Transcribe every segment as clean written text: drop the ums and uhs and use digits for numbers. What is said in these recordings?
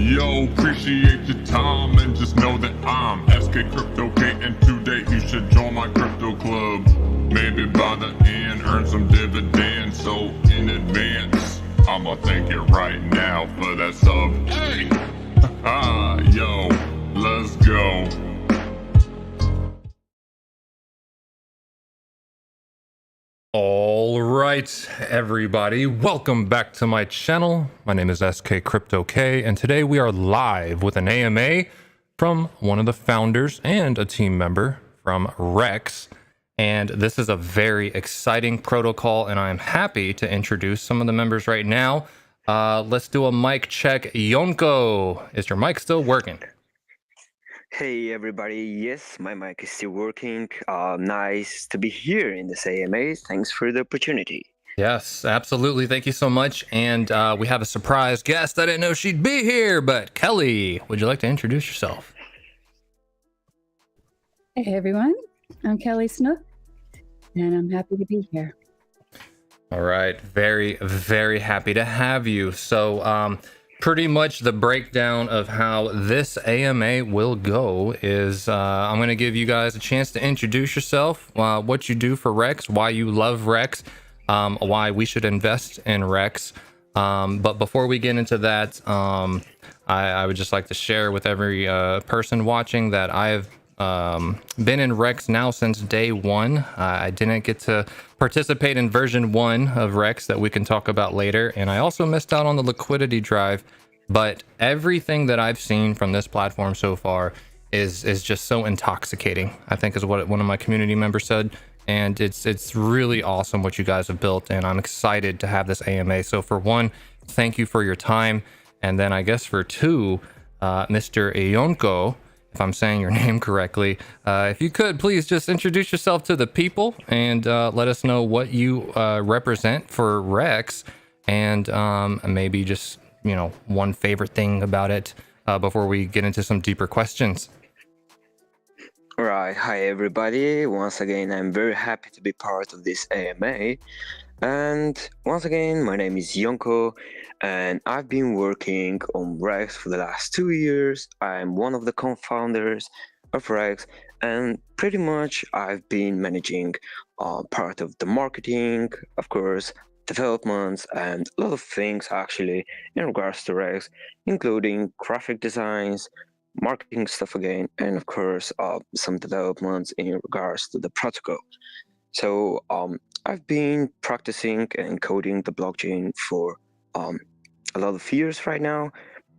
Yo, appreciate your time and just know that I'm SK Crypto K, and today you should join my crypto club. Maybe by the end earn some dividends, so in advance I'ma thank you right now for that sub. Hey! Yo, let's go. All right, everybody, welcome back to my channel. My name is SK Crypto K, and today we are live with an AMA from one of the founders and a team member from REX. And this is a very exciting protocol, and I'm happy to introduce some of the members right now. Let's do a mic check. Yonko, is your mic still working? Hey everybody, yes, my mic is still working. Nice to be here in this AMA. Thanks for the opportunity. Yes, absolutely. Thank you so much. And we have a surprise guest. I didn't know she'd be here, but Kelly, would you like to introduce yourself? Hey everyone, I'm Kelly Snook, and I'm happy to be here. All right, very, very happy to have you. So pretty much the breakdown of how this AMA will go is I'm going to give you guys a chance to introduce yourself, what you do for REX, why you love REX, why we should invest in REX. But before we get into that, I would just like to share with every person watching that I've been in REX now since day one. I didn't get to participate in version 1 of REX that we can talk about later, and I also missed out on the liquidity drive. But everything that I've seen from this platform so far is just so intoxicating, I think is what one of my community members said. And it's really awesome what you guys have built, and I'm excited to have this AMA. So for one, thank you for your time, and then I guess for two, Mr. Yonko, if I'm saying your name correctly, if you could please just introduce yourself to the people and let us know what you represent for REX, and maybe just, you know, one favorite thing about it before we get into some deeper questions. Right, hi everybody. Once again, I'm very happy to be part of this AMA. And once again, my name is Yonko, and I've been working on REX for the last 2 years. I'm one of the co-founders of REX, and pretty much I've been managing part of the marketing, of course, developments, and a lot of things actually in regards to REX, including graphic designs, marketing stuff again, and of course some developments in regards to the protocol. So I've been practicing and coding the blockchain for a lot of years right now.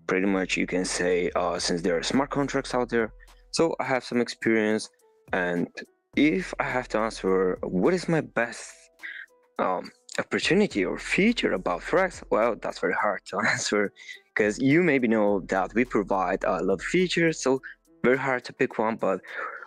Pretty much you can say since there are smart contracts out there. So I have some experience, and if I have to answer what is my best opportunity or feature about REX, well, that's very hard to answer, because you maybe know that we provide a lot of features, so very hard to pick one, but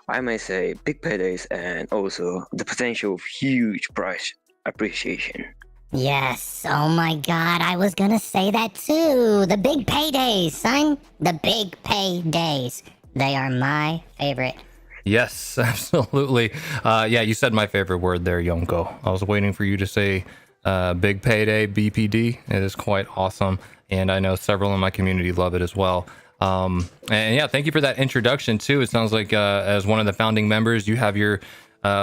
I may say big paydays and also the potential of huge price appreciation. Yes, oh my god, I was gonna say that too. The big paydays, son. The big paydays. They are my favorite. Yes, absolutely. Yeah, you said my favorite word there, Yonko. I was waiting for you to say big payday, BPD. It is quite awesome, and I know several in my community love it as well. And yeah, thank you for that introduction too. It sounds like as one of the founding members, you have your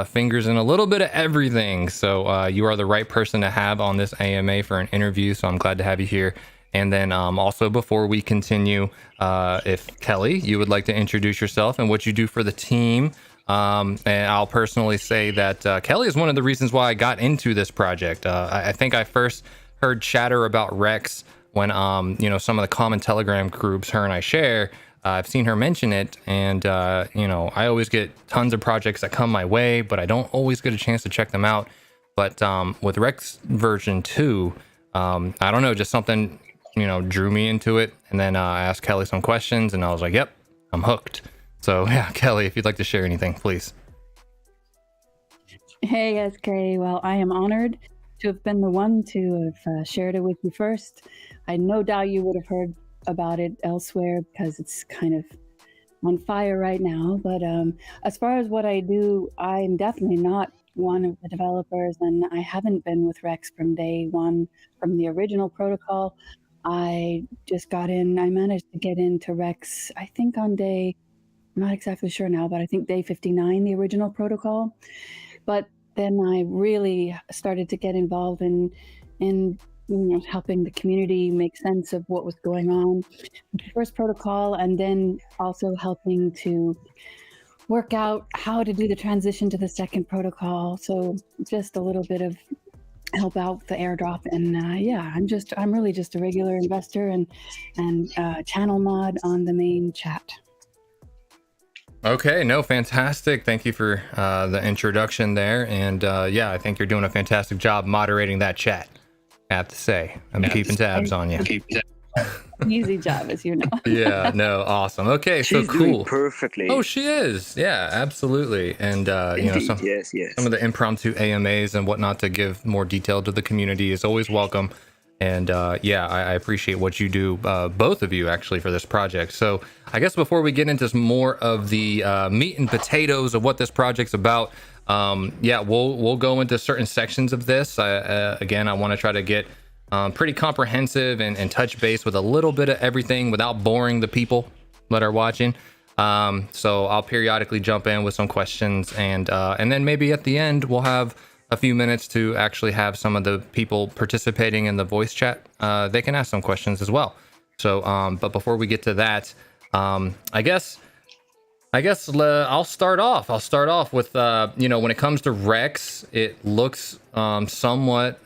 fingers in a little bit of everything. So you are the right person to have on this AMA for an interview. So I'm glad to have you here. And then also before we continue, if Kelly, you would like to introduce yourself and what you do for the team. And I'll personally say that Kelly is one of the reasons why I got into this project. I think I first heard chatter about REX when you know, some of the common Telegram groups her and I share. I've seen her mention it, and you know, I always get tons of projects that come my way, but I don't always get a chance to check them out. But with REX version 2, I don't know, just something, you know, drew me into it. And then I asked Kelly some questions, and I was like, yep, I'm hooked. So yeah, Kelly, if you'd like to share anything, please. Hey SK, well, I am honored to have been the one to have shared it with you first. I no doubt you would have heard about it elsewhere because it's kind of on fire right now. But as far as what I do, I'm definitely not one of the developers, and I haven't been with REX from day one, from the original protocol. I just got in. I managed to get into Rex, I think on day, I'm not exactly sure now, but I think day 59, the original protocol. But then I really started to get involved in helping the community make sense of what was going on with the first protocol, and then also helping to work out how to do the transition to the second protocol. So just a little bit of help out the airdrop, and yeah, I'm really just a regular investor and channel mod on the main chat. Okay, no, fantastic. Thank you for the introduction there. And yeah, I think you're doing a fantastic job moderating that chat. I have to say, I'm keeping tabs on you. Easy job, as you know. Yeah, no, awesome. Okay, She's so doing cool. perfectly. Oh, she is. Yeah, absolutely. And you know, Indeed, yes. some of the impromptu AMAs and whatnot to give more detail to the community is always welcome. And yeah, I appreciate what you do, both of you actually, for this project. So I guess before we get into more of the meat and potatoes of what this project's about, yeah, we'll go into certain sections of this. Again, I want to try to get pretty comprehensive and touch base with a little bit of everything without boring the people that are watching. So I'll periodically jump in with some questions, and then maybe at the end we'll have a few minutes to actually have some of the people participating in the voice chat. They can ask some questions as well. So, but before we get to that, I guess I'll start off. I'll start off with, you know, when it comes to Rex, it looks somewhat,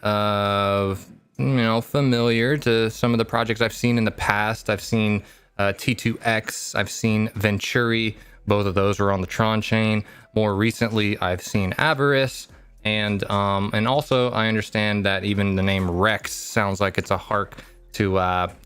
you know, familiar to some of the projects I've seen in the past. I've seen T2X, I've seen Venturi. Both of those are on the Tron chain. More recently, I've seen Avarice. And also I understand that even the name Rex sounds like it's a hark to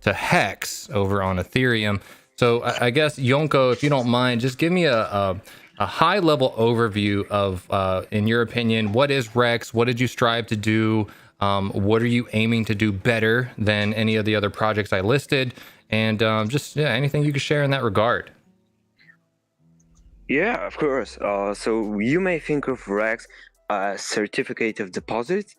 Hex over on Ethereum. So I guess, Yonko, if you don't mind, just give me a high level overview of, in your opinion, what is Rex? What did you strive to do? What are you aiming to do better than any of the other projects I listed? And just anything you could share in that regard. Yeah, of course. So you may think of Rex as certificate of deposit,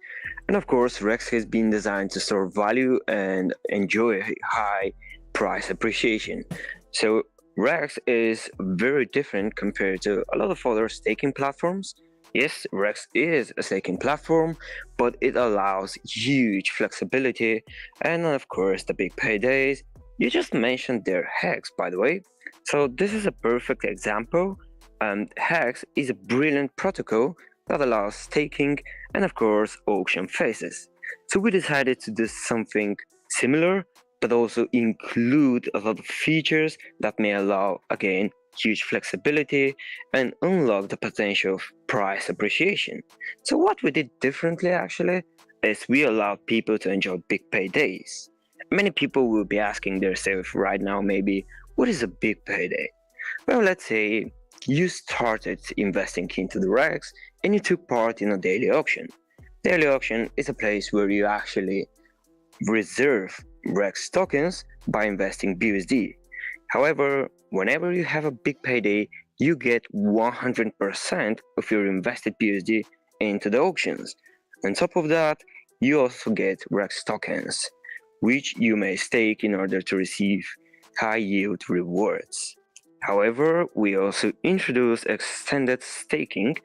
and of course, Rex has been designed to store value and enjoy high price appreciation. So Rex is very different compared to a lot of other staking platforms. Yes, Rex is a staking platform, but it allows huge flexibility, and of course, the big paydays. You just mentioned their Hex, by the way. So this is a perfect example. Hex is a brilliant protocol that allows staking and of course auction phases. So we decided to do something similar, but also include a lot of features that may allow, again, huge flexibility and unlock the potential of price appreciation. So what we did differently actually is we allowed people to enjoy big paydays. Many people will be asking themselves right now, maybe, what is a big payday? Well, let's say you started investing into the Rex and you took part in a daily auction. Daily auction is a place where you actually reserve Rex tokens by investing BUSD. However, whenever you have a big payday, you get 100% of your invested BUSD into the auctions. On top of that, you also get Rex tokens, which you may stake in order to receive high yield rewards. However, we also introduced extended staking,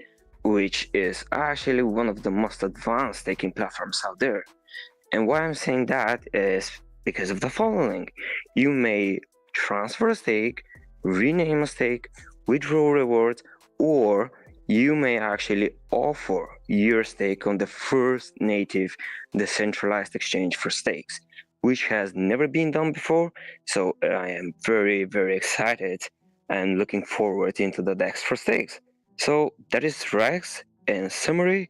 which is actually one of the most advanced staking platforms out there. And why I'm saying that is because of the following. You may transfer a stake, rename a stake, withdraw rewards, or you may actually offer your stake on the first native decentralized exchange for stakes, which has never been done before. So I am very, very excited and looking forward into the DEX for stakes. So that is Rex in summary,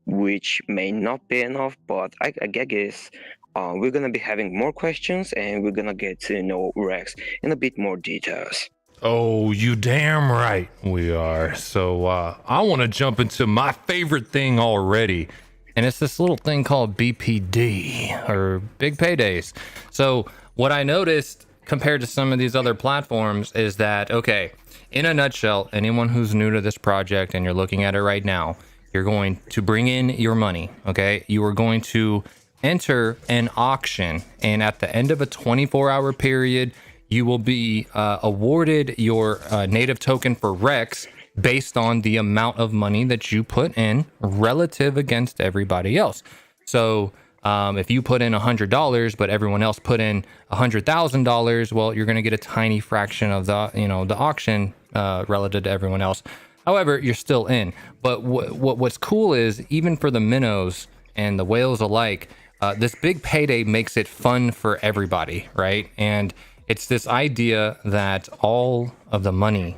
which may not be enough, but I guess we're gonna be having more questions and we're gonna get to know Rex in a bit more details. Oh, you damn right we are. So I want to jump into my favorite thing already. And it's this little thing called BPD, or big paydays. So what I noticed compared to some of these other platforms is that, okay, in a nutshell, anyone who's new to this project and you're looking at it right now, you're going to bring in your money, okay? You are going to enter an auction, and at the end of a 24-hour period, you will be awarded your native token for Rex based on the amount of money that you put in relative against everybody else. So if you put in $100, but everyone else put in $100,000, well, you're going to get a tiny fraction of the, the auction relative to everyone else. However, you're still in. But what's cool is, even for the minnows and the whales alike, this big payday makes it fun for everybody, right? And it's this idea that all of the money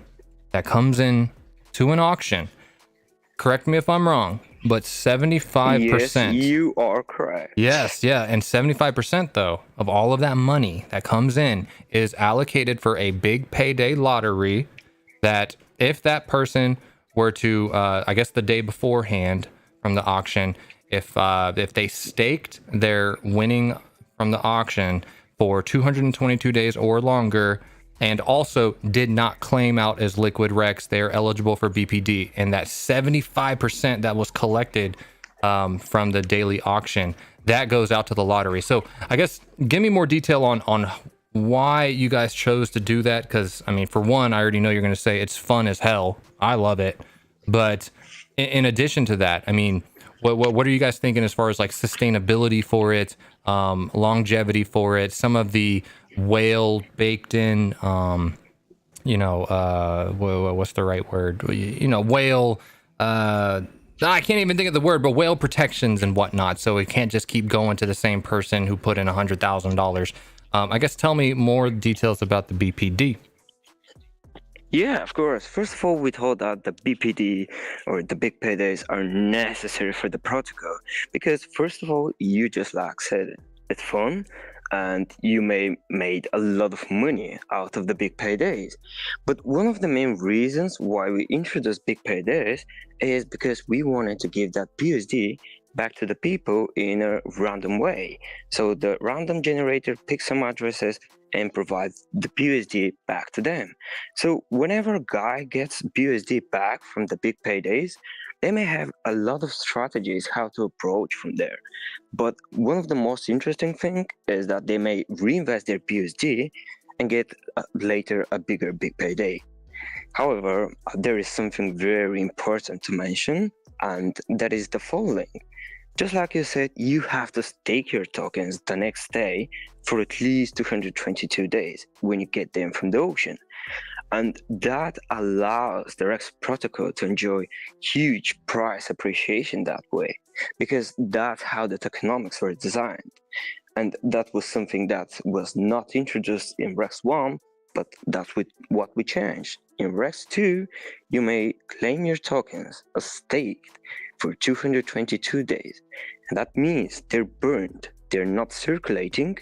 that comes in to an auction, correct me if I'm wrong, but 75%. Yes, you are correct. Yes, yeah. And 75% though, of all of that money that comes in is allocated for a big payday lottery that if that person were to, I guess the day beforehand from the auction, if they staked their winning from the auction for 222 days or longer, and also did not claim out as liquid Rex, they're eligible for BPD. And that 75% that was collected from the daily auction, that goes out to the lottery. So I guess give me more detail on why you guys chose to do that. Because I mean, for one, I already know you're going to say it's fun as hell. I love it. But in addition to that, I mean, what are you guys thinking as far as like sustainability for it, longevity for it, some of the whale baked in, what's the right word? Whale, I can't even think of the word, but whale protections and whatnot. So it can't just keep going to the same person who put in $100,000. I guess tell me more details about the BPD. Yeah, of course. First of all, we thought that the BPD or the big paydays are necessary for the protocol because, first of all, you just like said, it's fun and you may made a lot of money out of the big paydays. But one of the main reasons why we introduced big paydays is because we wanted to give that BUSD back to the people in a random way. So the random generator picks some addresses and provides the BUSD back to them. So whenever a guy gets BUSD back from the big paydays, they may have a lot of strategies how to approach from there. But one of the most interesting thing is that they may reinvest their BUSD and get later a bigger big payday. However, there is something very important to mention, and that is the following. Just like you said, you have to stake your tokens the next day for at least 222 days when you get them from the auction. And that allows the Rex protocol to enjoy huge price appreciation that way, because that's how the tokenomics were designed. And that was something that was not introduced in Rex 1, but that's what we changed. In Rex 2, you may claim your tokens as staked for 222 days. And that means they're burned, they're not circulating,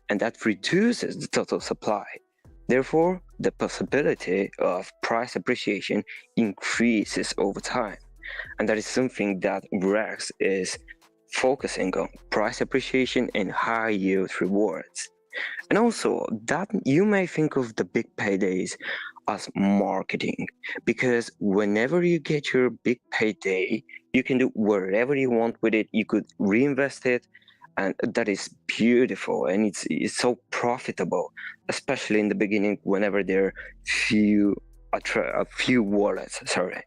and that reduces the total supply. Therefore, the possibility of price appreciation increases over time. And that is something that Rex is focusing on, price appreciation and high yield rewards. And also, that you may think of the big paydays as marketing, because whenever you get your big payday, you can do whatever you want with it. You could reinvest it, and that is beautiful, and it's so profitable, especially in the beginning whenever there are a few wallets. Sorry.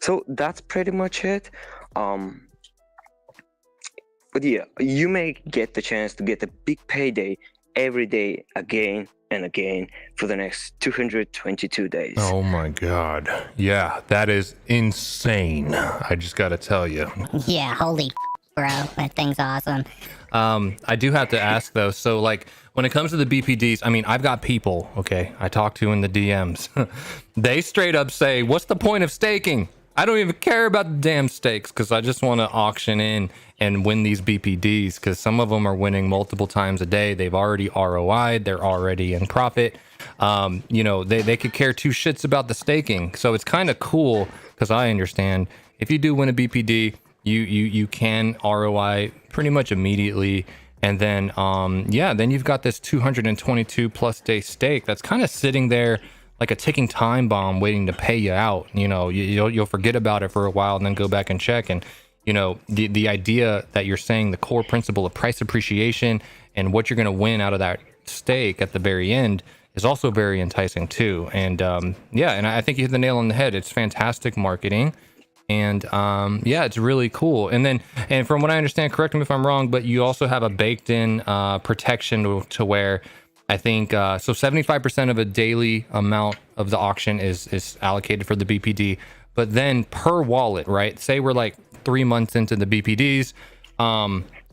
So that's pretty much it. But yeah, you may get the chance to get a big payday every day again and again for the next 222 days. Oh my God. Yeah, that is insane. I just got to tell you. Yeah, holy bro, that thing's awesome. I do have to ask though, so like when it comes to the BPDs, I mean, I've got people, okay, I talk to in the DMs. They straight up say, what's the point of staking? I don't even care about the damn stakes because I just want to auction in and win these BPDs, because some of them are winning multiple times a day. They've already ROI'd, they're already in profit. They could care two shits about the staking. So it's kind of cool because I understand if you do win a BPD, you can ROI pretty much immediately. And then, then you've got this 222 plus day stake that's kind of sitting there like a ticking time bomb waiting to pay you out. You'll forget about it for a while and then go back and check. And you know, the idea that you're saying, the core principle of price appreciation and what you're going to win out of that stake at the very end is also very enticing too. And yeah, and I think you hit the nail on the head. It's fantastic marketing. And yeah, it's really cool. And from what I understand, correct me if I'm wrong, but you also have a baked in protection to where I think so 75% of a daily amount of the auction is allocated for the BPD, but then per wallet, right? Say we're like 3 months into the BPDs,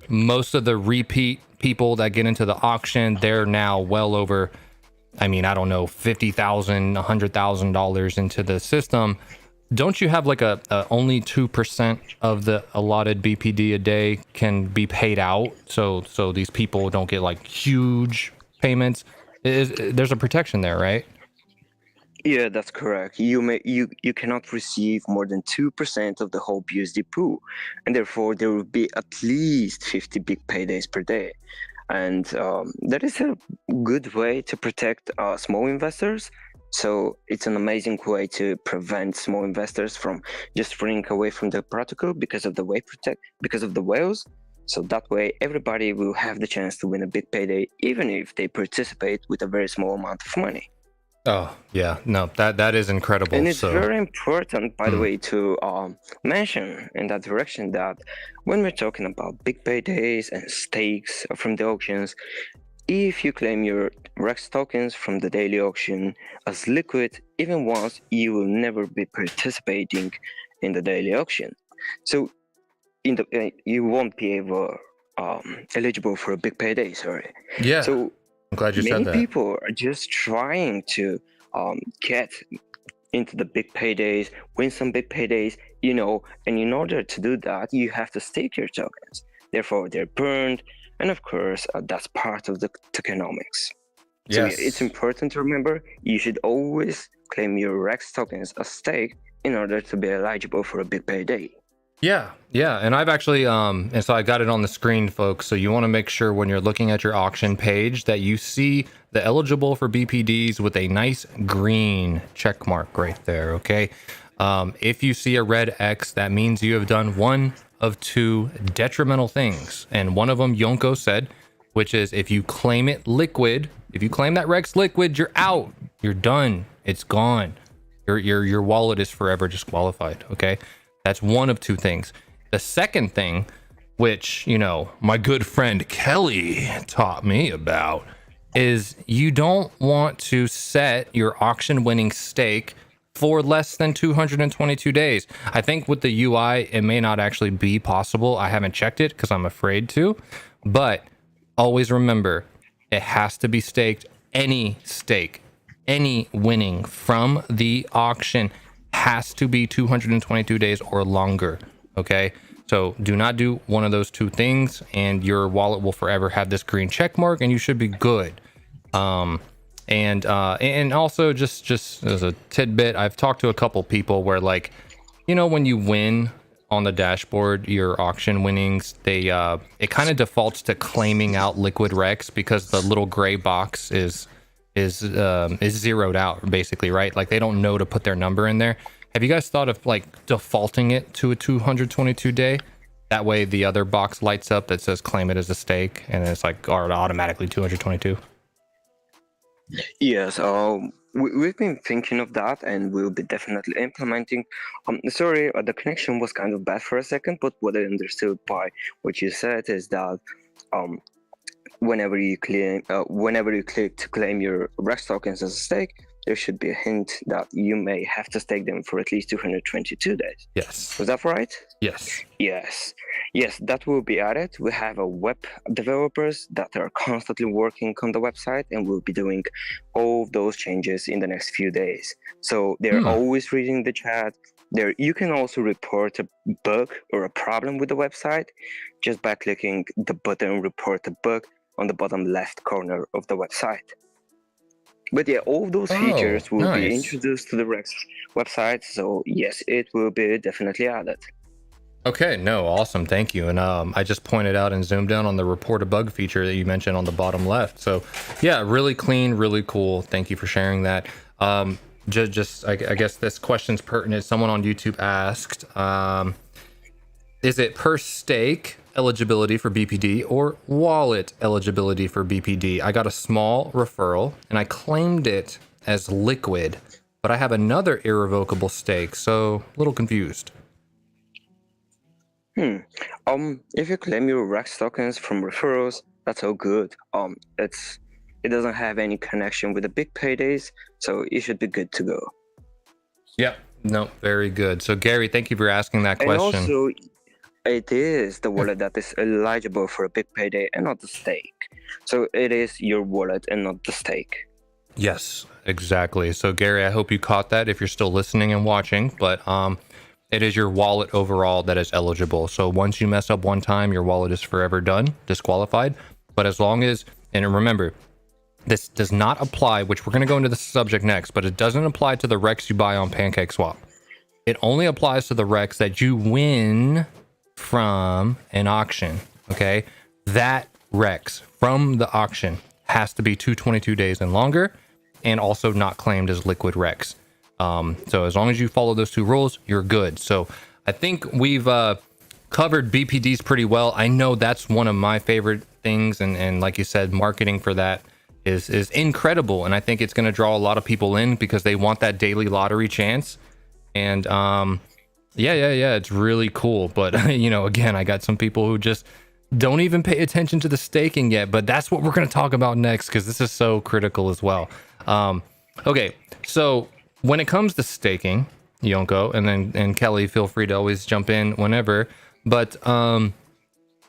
most of the repeat people that get into the auction, they're now well over, I mean, I don't know, $50,000, $100,000 into the system. Don't you have like a only 2% of the allotted BPD a day can be paid out, so these people don't get like huge payments? There's a protection there, right? Yeah, that's correct. You cannot receive more than 2% of the whole BUSD pool, and therefore there will be at least 50 big paydays per day. And that is a good way to protect small investors. So it's an amazing way to prevent small investors from just running away from the protocol because of the whales. So that way, everybody will have the chance to win a big payday, even if they participate with a very small amount of money. Oh yeah, no, that is incredible. And it's very important, by the way, to mention in that direction that when we're talking about big paydays and stakes from the auctions, if you claim your REX tokens from the daily auction as liquid, even once, you will never be participating in the daily auction. So you won't be eligible for a big payday, sorry. Yeah. So I'm glad you said that. many people are just trying to get into the big paydays, win some big paydays, you know, and in order to do that, you have to stake your tokens. Therefore, they're burned, and of course, that's part of the tokenomics. So Yes. it's important to remember, you should always claim your REX tokens as stake in order to be eligible for a big payday. Yeah, and I've actually and so I got it on the screen, folks. So you want to make sure when you're looking at your auction page that you see the eligible for BPDs with a nice green check mark right there, okay? If you see a red X, that means you have done one of two detrimental things, and one of them Yonko said, which is if you claim it liquid, if you claim that REX liquid, you're out, you're done, it's gone, your wallet is forever disqualified, okay? That's one of two things. The second thing, which, you know, my good friend Kelly taught me about, is you don't want to set your auction winning stake for less than 222 days. I think with the UI, it may not actually be possible. I haven't checked it because I'm afraid to, but always remember, it has to be staked. Any stake, any winning from the auction has to be 222 days or longer, okay? So do not do one of those two things, and your wallet will forever have this green check mark, and you should be good. And also just as a tidbit, I've talked to a couple people where, like, you know, when you win on the dashboard, your auction winnings, they it kind of defaults to claiming out liquid REX because the little gray box is zeroed out, basically, right? Like, they don't know to put their number in there. Have you guys thought of like defaulting it to a 222 day? That way the other box lights up that says claim it as a stake, and it's like automatically 222. Yes, we've been thinking of that, and we'll be definitely implementing. Sorry, the connection was kind of bad for a second, but what I understood by what you said is that whenever you click to claim your REX tokens as a stake, there should be a hint that you may have to stake them for at least 222 days. Yes. Was that right? Yes. Yes, that will be added. We have a web developers that are constantly working on the website, and we'll be doing all of those changes in the next few days. So they're always reading the chat. There, you can also report a bug or a problem with the website just by clicking the button "Report a Bug" on the bottom left corner of the website. But yeah, all of those features will be introduced to the REX website. So yes, it will be definitely added. Okay, no, awesome, thank you. And I just pointed out and zoomed down on the report a bug feature that you mentioned on the bottom left. So yeah, really clean, really cool. Thank you for sharing that. I guess this question's pertinent. Someone on YouTube asked, Is it per stake eligibility for BPD or wallet eligibility for BPD? I got a small referral and I claimed it as liquid, but I have another irrevocable stake, so a little confused. If you claim your REX tokens from referrals, that's all good. It doesn't have any connection with the big paydays, so you should be good to go. Yep. No, very good. So Gary, thank you for asking that And question. also, it is the wallet that is eligible for a big payday and not the stake. So it is your wallet and not the stake. Yes, exactly. So Gary, I hope you caught that if you're still listening and watching, but it is your wallet overall that is eligible. So once you mess up one time, your wallet is forever done, disqualified. But as long as, and remember, this does not apply, which we're going to go into the subject next, but it doesn't apply to the REX you buy on PancakeSwap. It only applies to the REX that you win from an auction. Okay, that REX from the auction has to be 222 days and longer, and also not claimed as liquid REX. So as long as you follow those two rules, you're good. So I think we've covered BPDs pretty well. I know that's one of my favorite things, and like you said, marketing for that is incredible, and I think it's going to draw a lot of people in because they want that daily lottery chance. And yeah, it's really cool. But you know, again, I got some people who just don't even pay attention to the staking yet, but that's what we're going to talk about next because this is so critical as well. Okay, so when it comes to staking, Yonko, and Kelly, feel free to always jump in whenever. But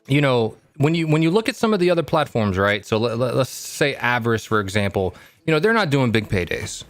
you know, when you look at some of the other platforms, right? So let's say Avarice, for example. You know, they're not doing big paydays.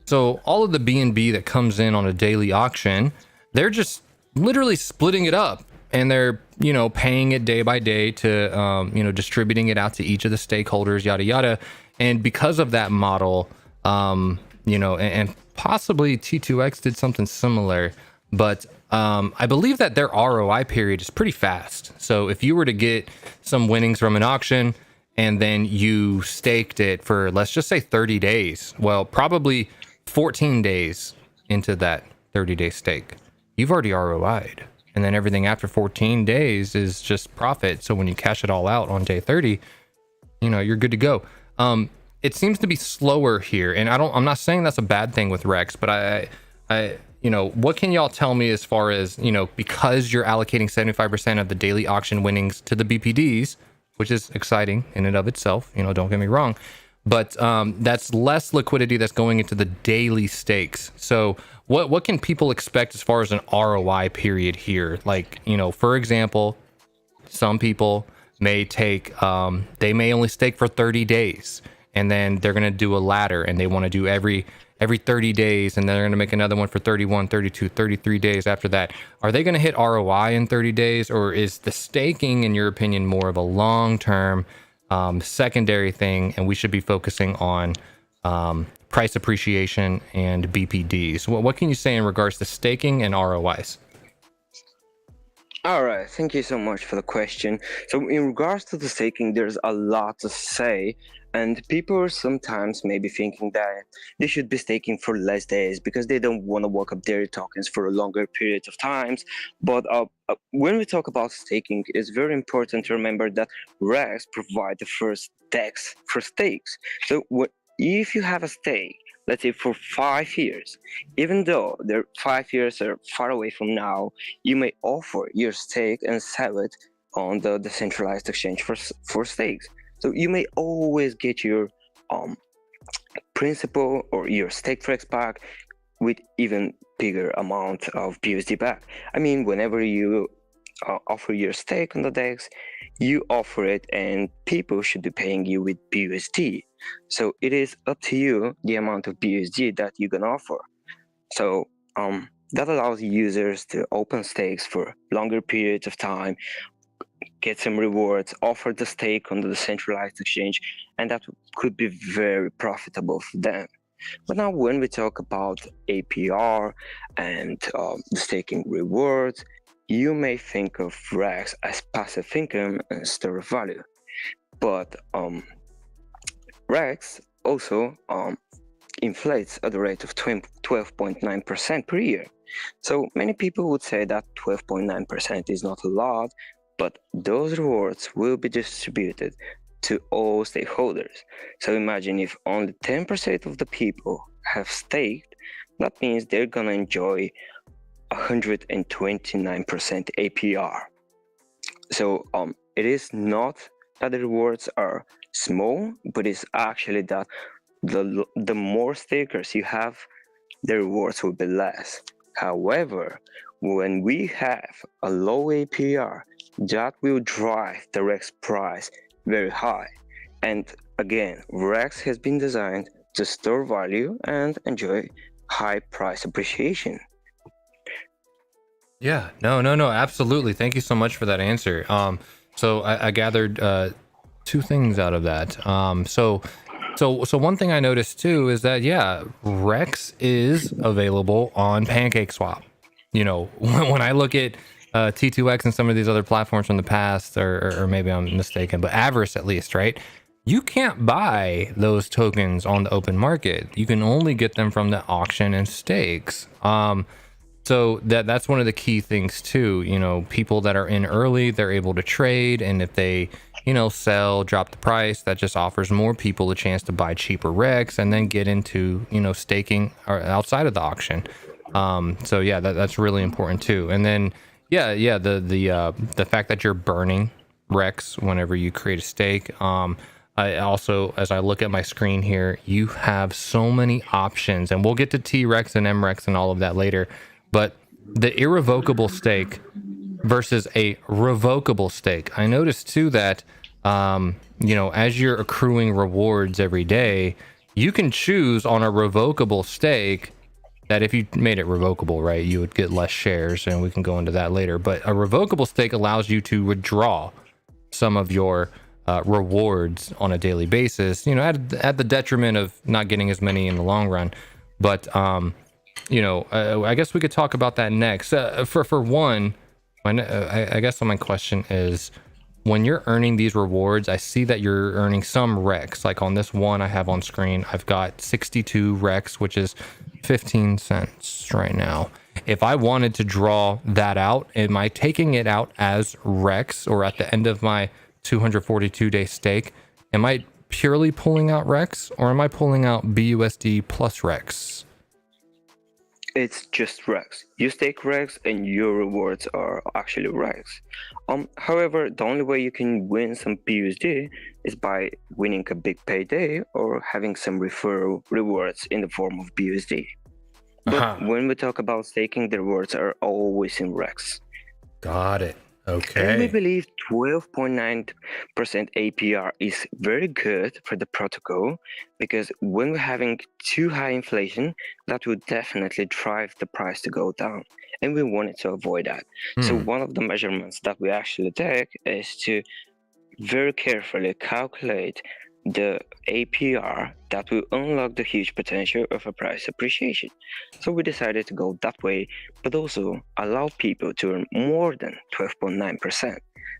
So all of the BNB that comes in on a daily auction, they're just literally splitting it up, and they're, you know, paying it day by day to, you know, distributing it out to each of the stakeholders, yada yada. And because of that model, you know, and possibly T2X did something similar, but I believe that their ROI period is pretty fast. So if you were to get some winnings from an auction and then you staked it for, let's just say 30 days, well, probably 14 days into that 30-day stake, you've already ROI'd. And then everything after 14 days is just profit. So when you cash it all out on day 30, you know, you're good to go. It seems to be slower here, and I'm not saying that's a bad thing with Rex, but I you know, what can y'all tell me as far as, you know, because you're allocating 75% of the daily auction winnings to the BPDs, which is exciting in and of itself, you know, don't get me wrong, but that's less liquidity that's going into the daily stakes. So what can people expect as far as an ROI period here? Like, you know, for example, some people may take, they may only stake for 30 days, and then they're going to do a ladder, and they want to do every 30 days, and then they're going to make another one for 31, 32, 33 days after that. Are they going to hit ROI in 30 days, or is the staking, in your opinion, more of a long-term secondary thing, and we should be focusing on price appreciation and BPDs? What can you say in regards to staking and ROIs? All right, thank you so much for the question. So in regards to the staking, there's a lot to say, and people sometimes may be thinking that they should be staking for less days because they don't want to work up their tokens for a longer period of times. But when we talk about staking, it's very important to remember that REX provide the first DEX for stakes. So if you have a stake, let's say for 5 years, even though the 5 years are far away from now, you may offer your stake and sell it on the decentralized exchange for stakes. So you may always get your principal or your stake FREX back with even bigger amount of BUSD back. I mean, whenever you offer your stake on the DEX, you offer it and people should be paying you with BUSD. So it is up to you the amount of BUSD that you can offer. So that allows users to open stakes for longer periods of time, get some rewards, offer the stake on the decentralized exchange, and that could be very profitable for them. But now when we talk about APR and the staking rewards, you may think of REX as passive income and store of value. But REX also inflates at the rate of 12.9% per year. So many people would say that 12.9% is not a lot, but those rewards will be distributed to all stakeholders. So imagine if only 10% of the people have staked, that means they're gonna enjoy 129% APR. So it is not that the rewards are small, but it's actually that the more stakers you have, the rewards will be less. However, when we have a low APR, that will drive the REX price very high. And again, REX has been designed to store value and enjoy high price appreciation. Yeah, no, absolutely. Thank you so much for that answer. So I gathered two things out of that. So one thing I noticed too is that yeah, Rex is available on PancakeSwap. You know, when I look at T2X and some of these other platforms from the past, or maybe I'm mistaken, but Avarice at least, right? You can't buy those tokens on the open market. You can only get them from the auction and stakes. So that's one of the key things too. You know, people that are in early, they're able to trade, and if they, you know, sell, drop the price, that just offers more people a chance to buy cheaper Rex and then get into, you know, staking or outside of the auction. So yeah, that's really important too. And then yeah, the fact that you're burning Rex whenever you create a stake. I also, as I look at my screen here, you have so many options, and we'll get to T-REX and MREX and all of that later. But the irrevocable stake versus a revocable stake, I noticed too that, you know, as you're accruing rewards every day, you can choose on a revocable stake that if you made it revocable, right, you would get less shares, and we can go into that later. But a revocable stake allows you to withdraw some of your rewards on a daily basis, you know, at the detriment of not getting as many in the long run. But you know, I guess we could talk about that next. For one, I guess my question is, when you're earning these rewards, I see that you're earning some Rex. Like on this one I have on screen, I've got 62 Rex, which is 15 cents right now. If I wanted to draw that out, am I taking it out as Rex, or at the end of my 242-day stake, am I purely pulling out Rex, or am I pulling out BUSD plus Rex? It's just Rex. You stake Rex and your rewards are actually Rex. However, the only way you can win some BUSD is by winning a big payday or having some referral rewards in the form of BUSD. But when we talk about staking, the rewards are always in Rex. Got it. Okay. And we believe 12.9% APR is very good for the protocol, because when we're having too high inflation, that would definitely drive the price to go down. And we wanted to avoid that. So one of the measurements that we actually take is to very carefully calculate the APR that will unlock the huge potential of a price appreciation. So we decided to go that way, but also allow people to earn more than 12.9%.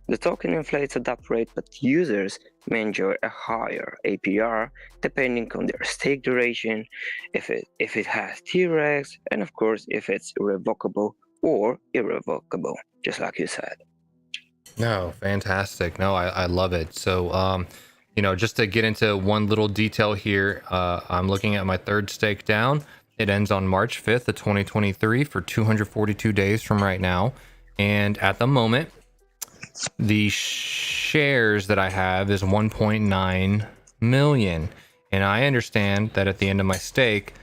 The token inflates at that rate, but users may enjoy a higher APR depending on their stake duration, if it has T-REX, and of course if it's revocable or irrevocable, just like you said. No, fantastic. No, I love it. So you know, just to get into one little detail here, I'm looking at my third stake down. It ends on March 5th of 2023 for 242 days from right now. And at the moment, the shares that I have is 1.9 million. And I understand that at the end of my stake,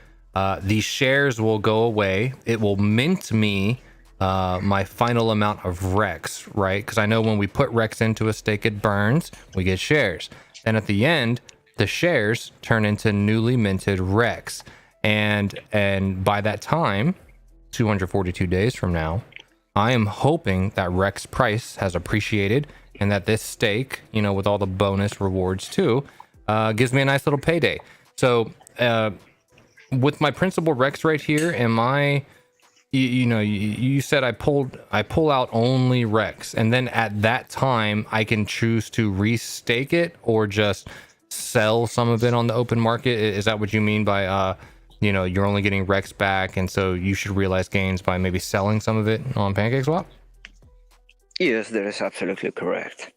these shares will go away. It will mint me my final amount of Rex, right? Because I know when we put Rex into a stake, it burns, we get shares. And at the end, the shares turn into newly minted Rex. And by that time, 242 days from now, I am hoping that Rex price has appreciated, and that this stake, you know, with all the bonus rewards too, gives me a nice little payday. So with my principal Rex right here, am I, you know, you said I pull out only Rex, and then at that time I can choose to restake it or just sell some of it on the open market? Is that what you mean by you're only getting Rex back, and so you should realize gains by maybe selling some of it on PancakeSwap? Yes, that is absolutely correct.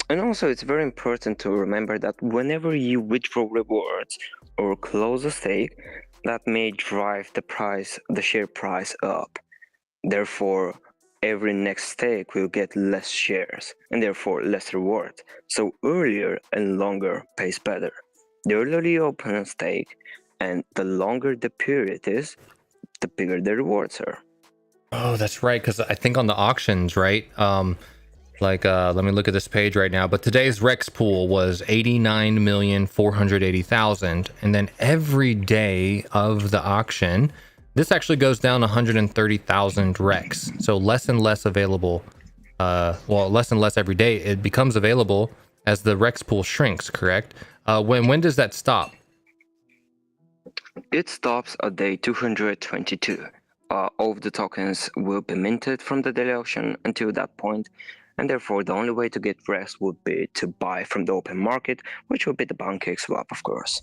And also, it's very important to remember that whenever you withdraw rewards or close a stake, that may drive the share price up. Therefore, every next stake will get less shares and therefore less reward. So earlier and longer pays better. The earlier you open a stake and the longer the period is, the bigger the rewards are. Oh, that's right. Because I think on the auctions, right? Let me look at this page right now. But today's Rex pool was 89,480,000, and then every day of the auction, this actually goes down 130,000 Rex. So less and less available. Less and less every day. It becomes available as the Rex pool shrinks. Correct? When does that stop? It stops at day 222. All of the tokens will be minted from the daily auction until that point, and therefore the only way to get Rex would be to buy from the open market, which would be the PancakeSwap, of course.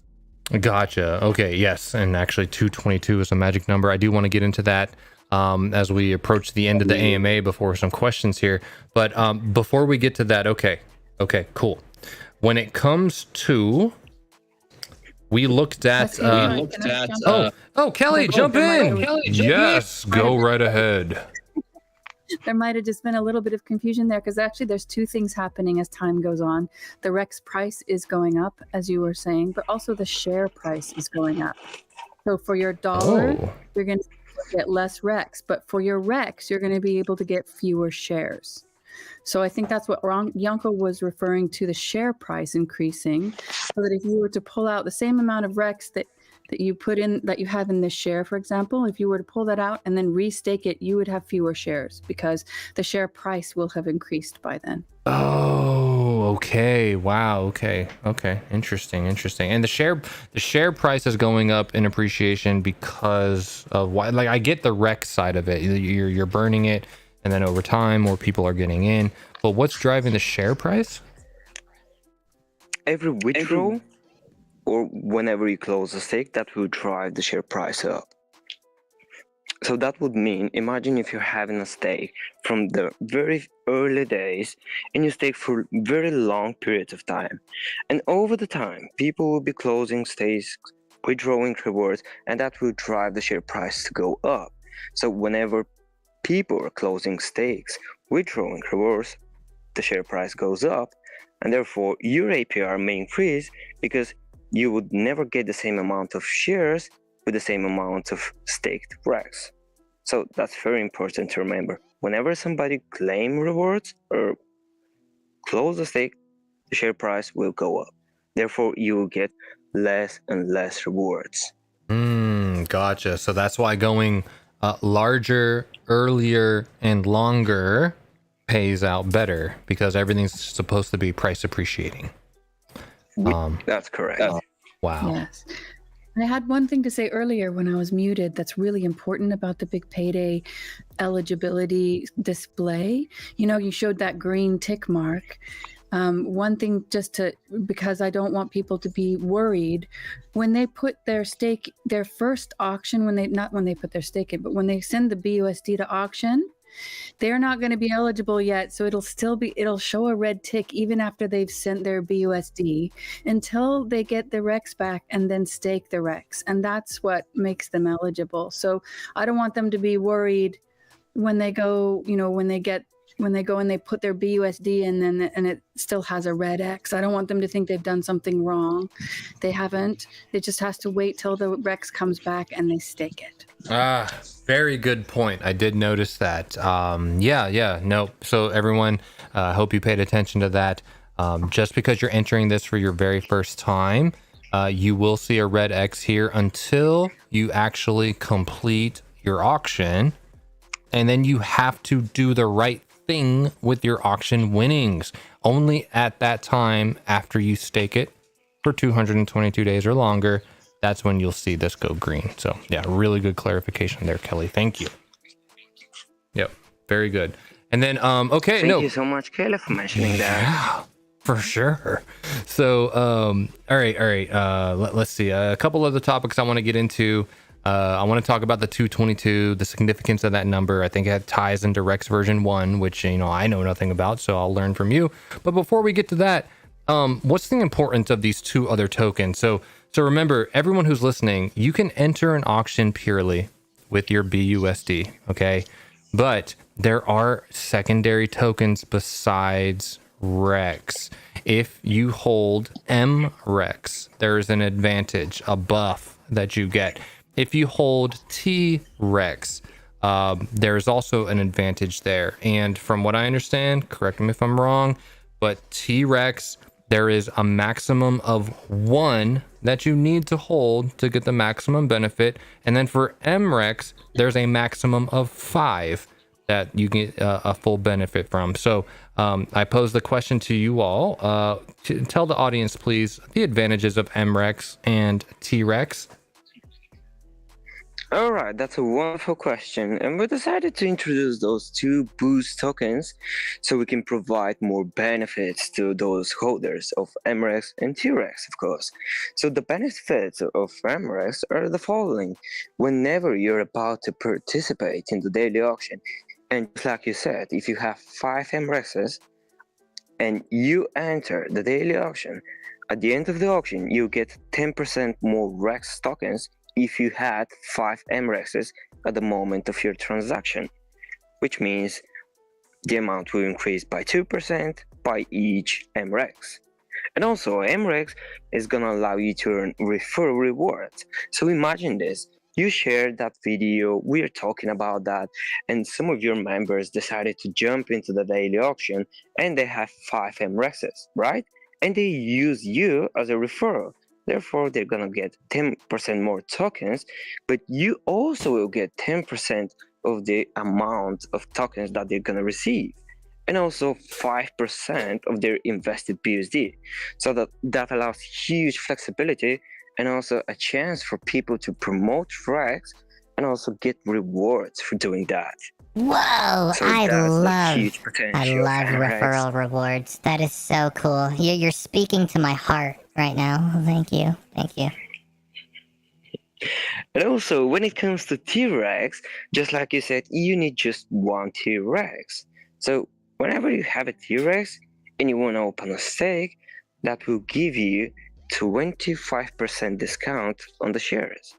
Gotcha. Okay, yes, and actually 222 is a magic number. I do want to get into that as we approach the end of the AMA before some questions here. But before we get to that, okay, cool. When it comes to, we looked at. Kelly, jump in. Yes, go right ahead. There might have just been a little bit of confusion there because actually there's two things happening as time goes on. The Rex price is going up, as you were saying, but also the share price is going up. So for your dollar, you're going to get less Rex, but for your Rex, you're going to be able to get fewer shares. So I think that's what Yonko was referring to, the share price increasing, so that if you were to pull out the same amount of Rex that you put in, that you have in this share, for example, if you were to pull that out and then restake it, you would have fewer shares because the share price will have increased by then. Oh, okay. Wow. Okay. Interesting. And the share price is going up in appreciation because of why? Like, I get the Rex side of it. You're burning it, and then over time, more people are getting in. But what's driving the share price? Every withdrawal, or whenever you close a stake, that will drive the share price up. So that would mean, imagine if you're having a stake from the very early days and you stake for very long periods of time. And over the time, people will be closing stakes, withdrawing rewards, and that will drive the share price to go up. So whenever people are closing stakes, withdrawing rewards, the share price goes up, and therefore your APR may increase because you would never get the same amount of shares with the same amount of staked Rex. So that's very important to remember. Whenever somebody claim rewards or close the stake, the share price will go up. Therefore, you will get less and less rewards. Gotcha. So that's why going larger, earlier, and longer pays out better, because everything's supposed to be price appreciating. That's correct. Wow. Yes. I had one thing to say earlier when I was muted that's really important about the big payday eligibility display. You showed that green tick mark. One thing because I don't want people to be worried, when they put their first auction, not when they put their stake in, but when they send the BUSD to auction, they're not going to be eligible yet. So it'll show a red tick even after they've sent their BUSD until they get the Rex back and then stake the Rex. And that's what makes them eligible. So I don't want them to be worried when they go, when they go and they put their BUSD in and it still has a red X. I don't want them to think they've done something wrong. They haven't. It just has to wait till the Rex comes back and they stake it. Very good point. I did notice that. No. So everyone, I hope you paid attention to that. Just because you're entering this for your very first time, you will see a red X here until you actually complete your auction. And then you have to do the right thing with your auction winnings. Only at that time, after you stake it for 222 days or longer, that's when you'll see this go green. So yeah, really good clarification there, Kelly. Thank you. Yep, very good. And then, Thank you so much, Kelly, for mentioning that. For sure. So, all right. Let's see. A couple of the topics I want to get into. I want to talk about the 222, the significance of that number. I think it ties into Rex version 1, which, I know nothing about, so I'll learn from you. But before we get to that, what's the importance of these two other tokens? So remember, everyone who's listening, you can enter an auction purely with your BUSD, okay? But there are secondary tokens besides Rex. If you hold MREX, there's an advantage, a buff that you get. If you hold T-REX, there's also an advantage there. And from what I understand, correct me if I'm wrong, but T-REX, there is a maximum of 1 that you need to hold to get the maximum benefit. And then for MREX, there's a maximum of 5 that you get a full benefit from. So I pose the question to you all. Tell the audience, please, the advantages of MREX and T-REX. All right, that's a wonderful question. And we decided to introduce those two boost tokens so we can provide more benefits to those holders of MREX and T-REX, of course. So the benefits of MREX are the following. Whenever you're about to participate in the daily auction, and just like you said, if you have 5 MREXs and you enter the daily auction, at the end of the auction, you get 10% more REX tokens if you had 5 MREXs at the moment of your transaction, which means the amount will increase by 2% by each MREX. And also, MREX is gonna allow you to earn referral rewards. So imagine this. You shared that video, we are talking about that, and some of your members decided to jump into the daily auction and they have 5 MREXs, right? And they use you as a referral. Therefore, they're gonna get 10% more tokens, but you also will get 10% of the amount of tokens that they're gonna receive, and also 5% of their invested BUSD. So that allows huge flexibility and also a chance for people to promote Rex and also get rewards for doing that. Whoa, So I that's a love huge potential I love for Rex. referral rewards. That is so cool. You're speaking to my heart right now. Thank you. Thank you. And also, when it comes to T-Rex, just like you said, you need just 1 T-Rex. So whenever you have a T-Rex and you want to open a stake, that will give you 25% discount on the shares.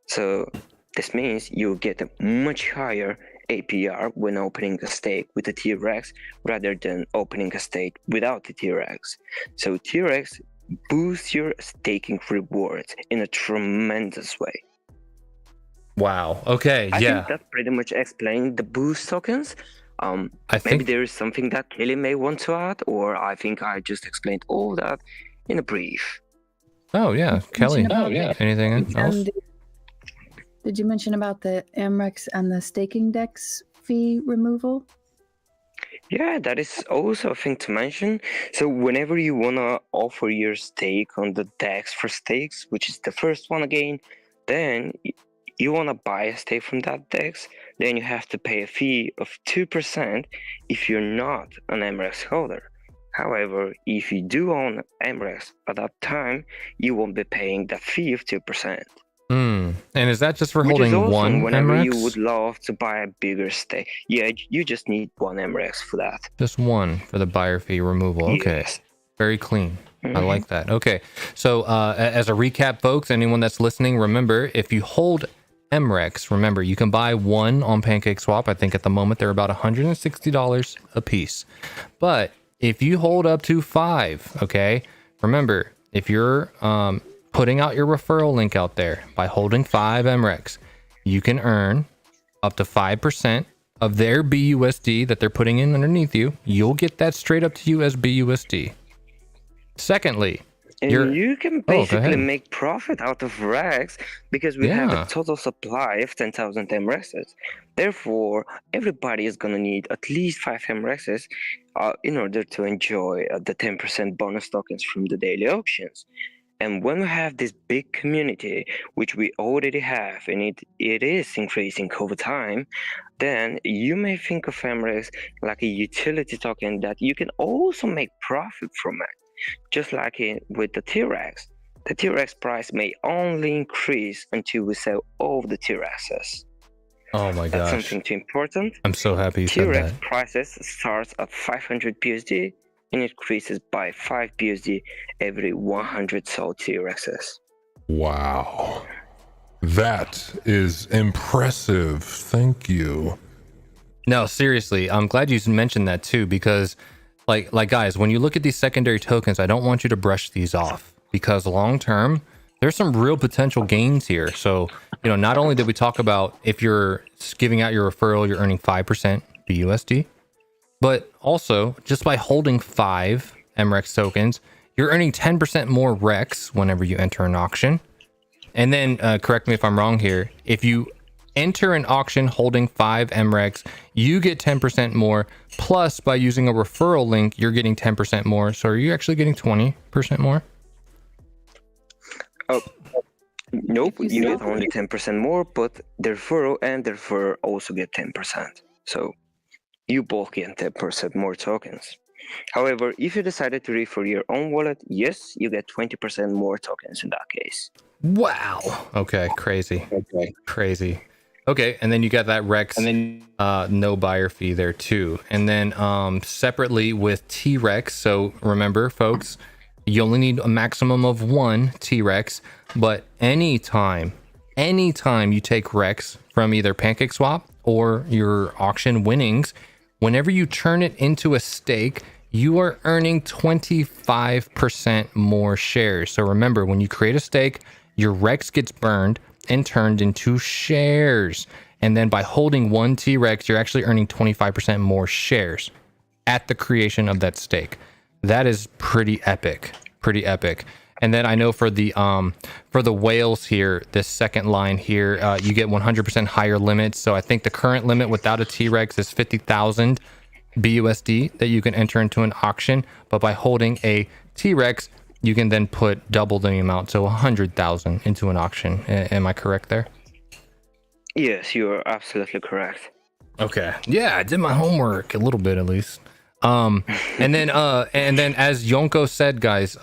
So this means you'll get a much higher APR when opening a stake with a T-Rex rather than opening a stake without the T-Rex. So T-Rex boosts your staking rewards in a tremendous way. Wow. Okay. I Yeah. think that pretty much explained the boost tokens. I Maybe think. there is something that Kelly may want to add, or I think I just explained all that in a brief. Oh yeah, Kelly. Mention about the Anything MREX else? and did you mention about the MREX and the staking DEX fee removal? Yeah, that is also a thing to mention. So whenever you wanna offer your stake on the DEX for stakes, which is the first one again, then you wanna buy a stake from that DEX, then you have to pay a fee of 2% if you're not an MREX holder. However, if you do own MREX at that time, you won't be paying that fee of 2%. And is that just for Which is holding awesome one whenever MREX? you would love to buy a bigger stake. Yeah, you just need 1 MREX for that. Just one for the buyer fee removal. Okay. Yes. Very clean. I like that. Okay. So as a recap, folks, anyone that's listening, remember, if you hold MREX, remember, you can buy 1 on PancakeSwap. I think at the moment they're about $160 a piece. But if you hold up to 5, okay, remember, if you're putting out your referral link out there by holding 5 MREX, you can earn up to 5% of their BUSD that they're putting in underneath you. You'll get that straight up to you as BUSD. Secondly, And you can go basically ahead. make profit out of Rex because we have a total supply of 10,000 MREXs. Therefore, everybody is going to need at least 5 MREXs in order to enjoy the 10% bonus tokens from the daily auctions. And when we have this big community, which we already have, and it is increasing over time, then you may think of MREX like a utility token that you can also make profit from it. Just like with the T-REX. The T-REX price may only increase until we sell all the T-REXs. Oh my That's gosh. something too important. I'm so happy you said T-REX that. prices starts at 500 BUSD and increases by 5 BUSD every 100 sold T-REXs. Wow. That is impressive. Thank you. No, seriously, I'm glad you mentioned that too, because like guys, when you look at these secondary tokens, I don't want you to brush these off, because long term, there's some real potential gains here. So, you know, not only did we talk about if you're giving out your referral, you're earning 5% BUSD, but also just by holding 5 MREX tokens, you're earning 10% more REX whenever you enter an auction. And then, correct me if I'm wrong here, if you enter an auction holding 5 MREX, you get 10% more. Plus, by using a referral link, you're getting 10% more. So are you actually getting 20% more? Oh, nope, you get only 10% more, but the referral also get 10%. So you both get 10% more tokens. However, if you decided to refer your own wallet, yes, you get 20% more tokens in that case. Wow. Okay, crazy. Crazy. Okay, and then you got that Rex no buyer fee there too. And then separately with T-REX, so remember folks, you only need a maximum of 1 T-REX, but anytime you take Rex from either PancakeSwap or your auction winnings, whenever you turn it into a stake, you are earning 25% more shares. So remember, when you create a stake, your Rex gets burned and turned into shares. And then by holding 1 T-REX, you're actually earning 25% more shares at the creation of that stake. That is pretty epic. And then I know for the whales here, this second line here, you get 100% higher limits. So I think the current limit without a T-REX is 50,000 BUSD that you can enter into an auction. But by holding a T-REX, you can then put double the amount, so 100,000 into an auction. Am I correct there? Yes, you are absolutely correct. Okay. Yeah, I did my homework a little bit at least. And then as Yonko said, guys,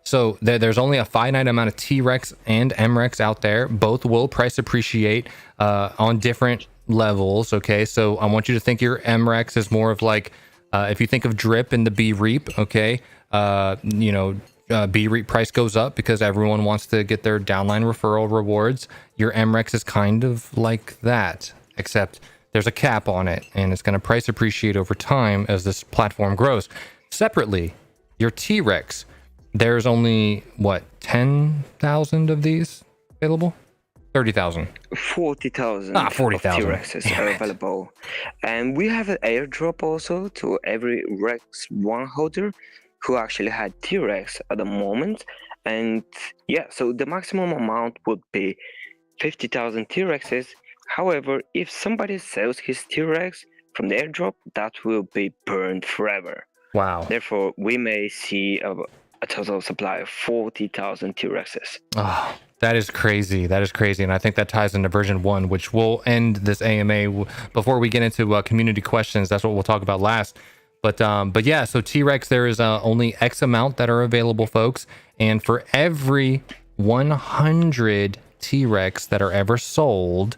so there's only a finite amount of T-REX and MREX out there. Both will price appreciate on different levels. Okay, so I want you to think your MREX is more of like if you think of drip in the B Reap. Okay, B Reap price goes up because everyone wants to get their downline referral rewards. Your MREX is kind of like that, except there's a cap on it, and it's going to price appreciate over time as this platform grows. Separately, your T-REX, there's only, 10,000 of these available? 30,000. 40,000 40,000. T-REXs are available. And we have an airdrop also to every Rex 1 holder who actually had T-REX at the moment. And yeah, so the maximum amount would be 50,000 T-REXs. However, if somebody sells his T-REX from the airdrop, that will be burned forever. Wow. Therefore, we may see a total supply of 40,000 T-REXs. Oh, that is crazy. And I think that ties into version 1, which will end this AMA. Before we get into community questions, that's what we'll talk about last. But yeah, so T-REX, there is only X amount that are available, folks. And for every 100 T-REX that are ever sold,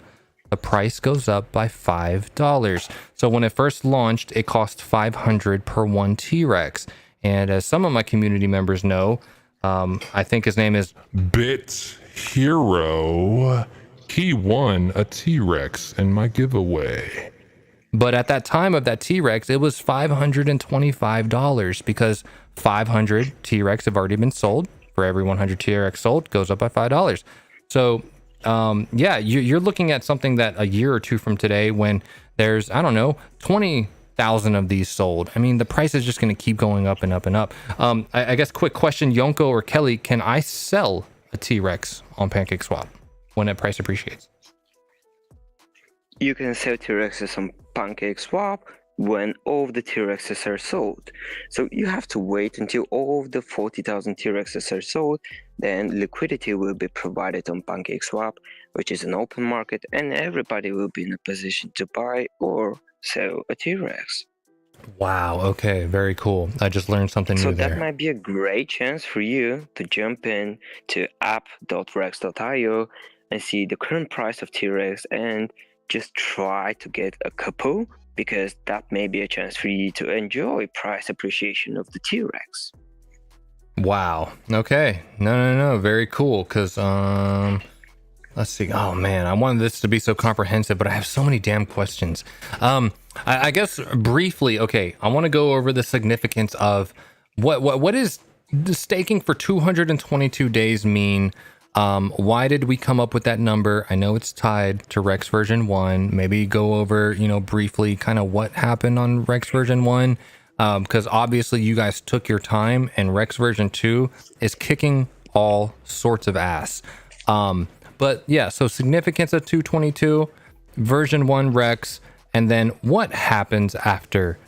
the price goes up by $5. So when it first launched, it cost $500 per 1 T-REX. And as some of my community members know, I think his name is Bit Hero. He won a T-REX in my giveaway. But at that time of that T-REX, it was $525 because 500 T-REX have already been sold. For every 100 T-REX sold, goes up by $5. So yeah, you're looking at something that a year or two from today, when there's, I don't know, 20,000 of these sold, I mean, the price is just going to keep going up and up and up. I guess quick question, Yonko or Kelly, can I sell a T-REX on PancakeSwap when it price appreciates? You can sell T-REXs on PancakeSwap, when all of the T-Rexes are sold. So you have to wait until all of the 40,000 T-Rexes are sold, then liquidity will be provided on PancakeSwap, which is an open market, and everybody will be in a position to buy or sell a T-Rex. Wow. Okay. Very cool. I just learned something So new that there. might be a great chance for you to jump in to app.rex.io and see the current price of T-Rex and just try to get a couple, because that may be a chance for you to enjoy price appreciation of the T-Rex. Wow. Okay. No. Very cool. Cause let's see. Oh man, I wanted this to be so comprehensive, but I have so many damn questions. I guess briefly. Okay, I want to go over the significance of what is the staking for 222 days mean. Why did we come up with that number? I know it's tied to Rex version 1. Maybe go over, briefly kind of what happened on Rex version 1. Because obviously you guys took your time, and Rex version 2 is kicking all sorts of ass. But yeah, so significance of 222, version 1 Rex, and then what happens after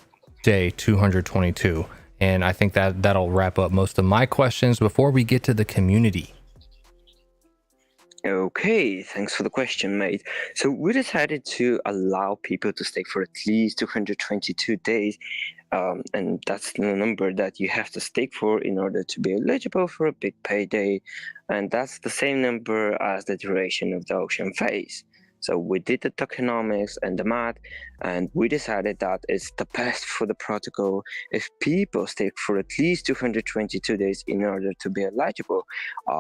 day 222. And I think that'll wrap up most of my questions before we get to the community. Okay, thanks for the question, mate. So we decided to allow people to stake for at least 222 days, and that's the number that you have to stake for in order to be eligible for a big payday, and that's the same number as the duration of the auction phase. So we did the tokenomics and the math, and we decided that it's the best for the protocol if people stake for at least 222 days in order to be eligible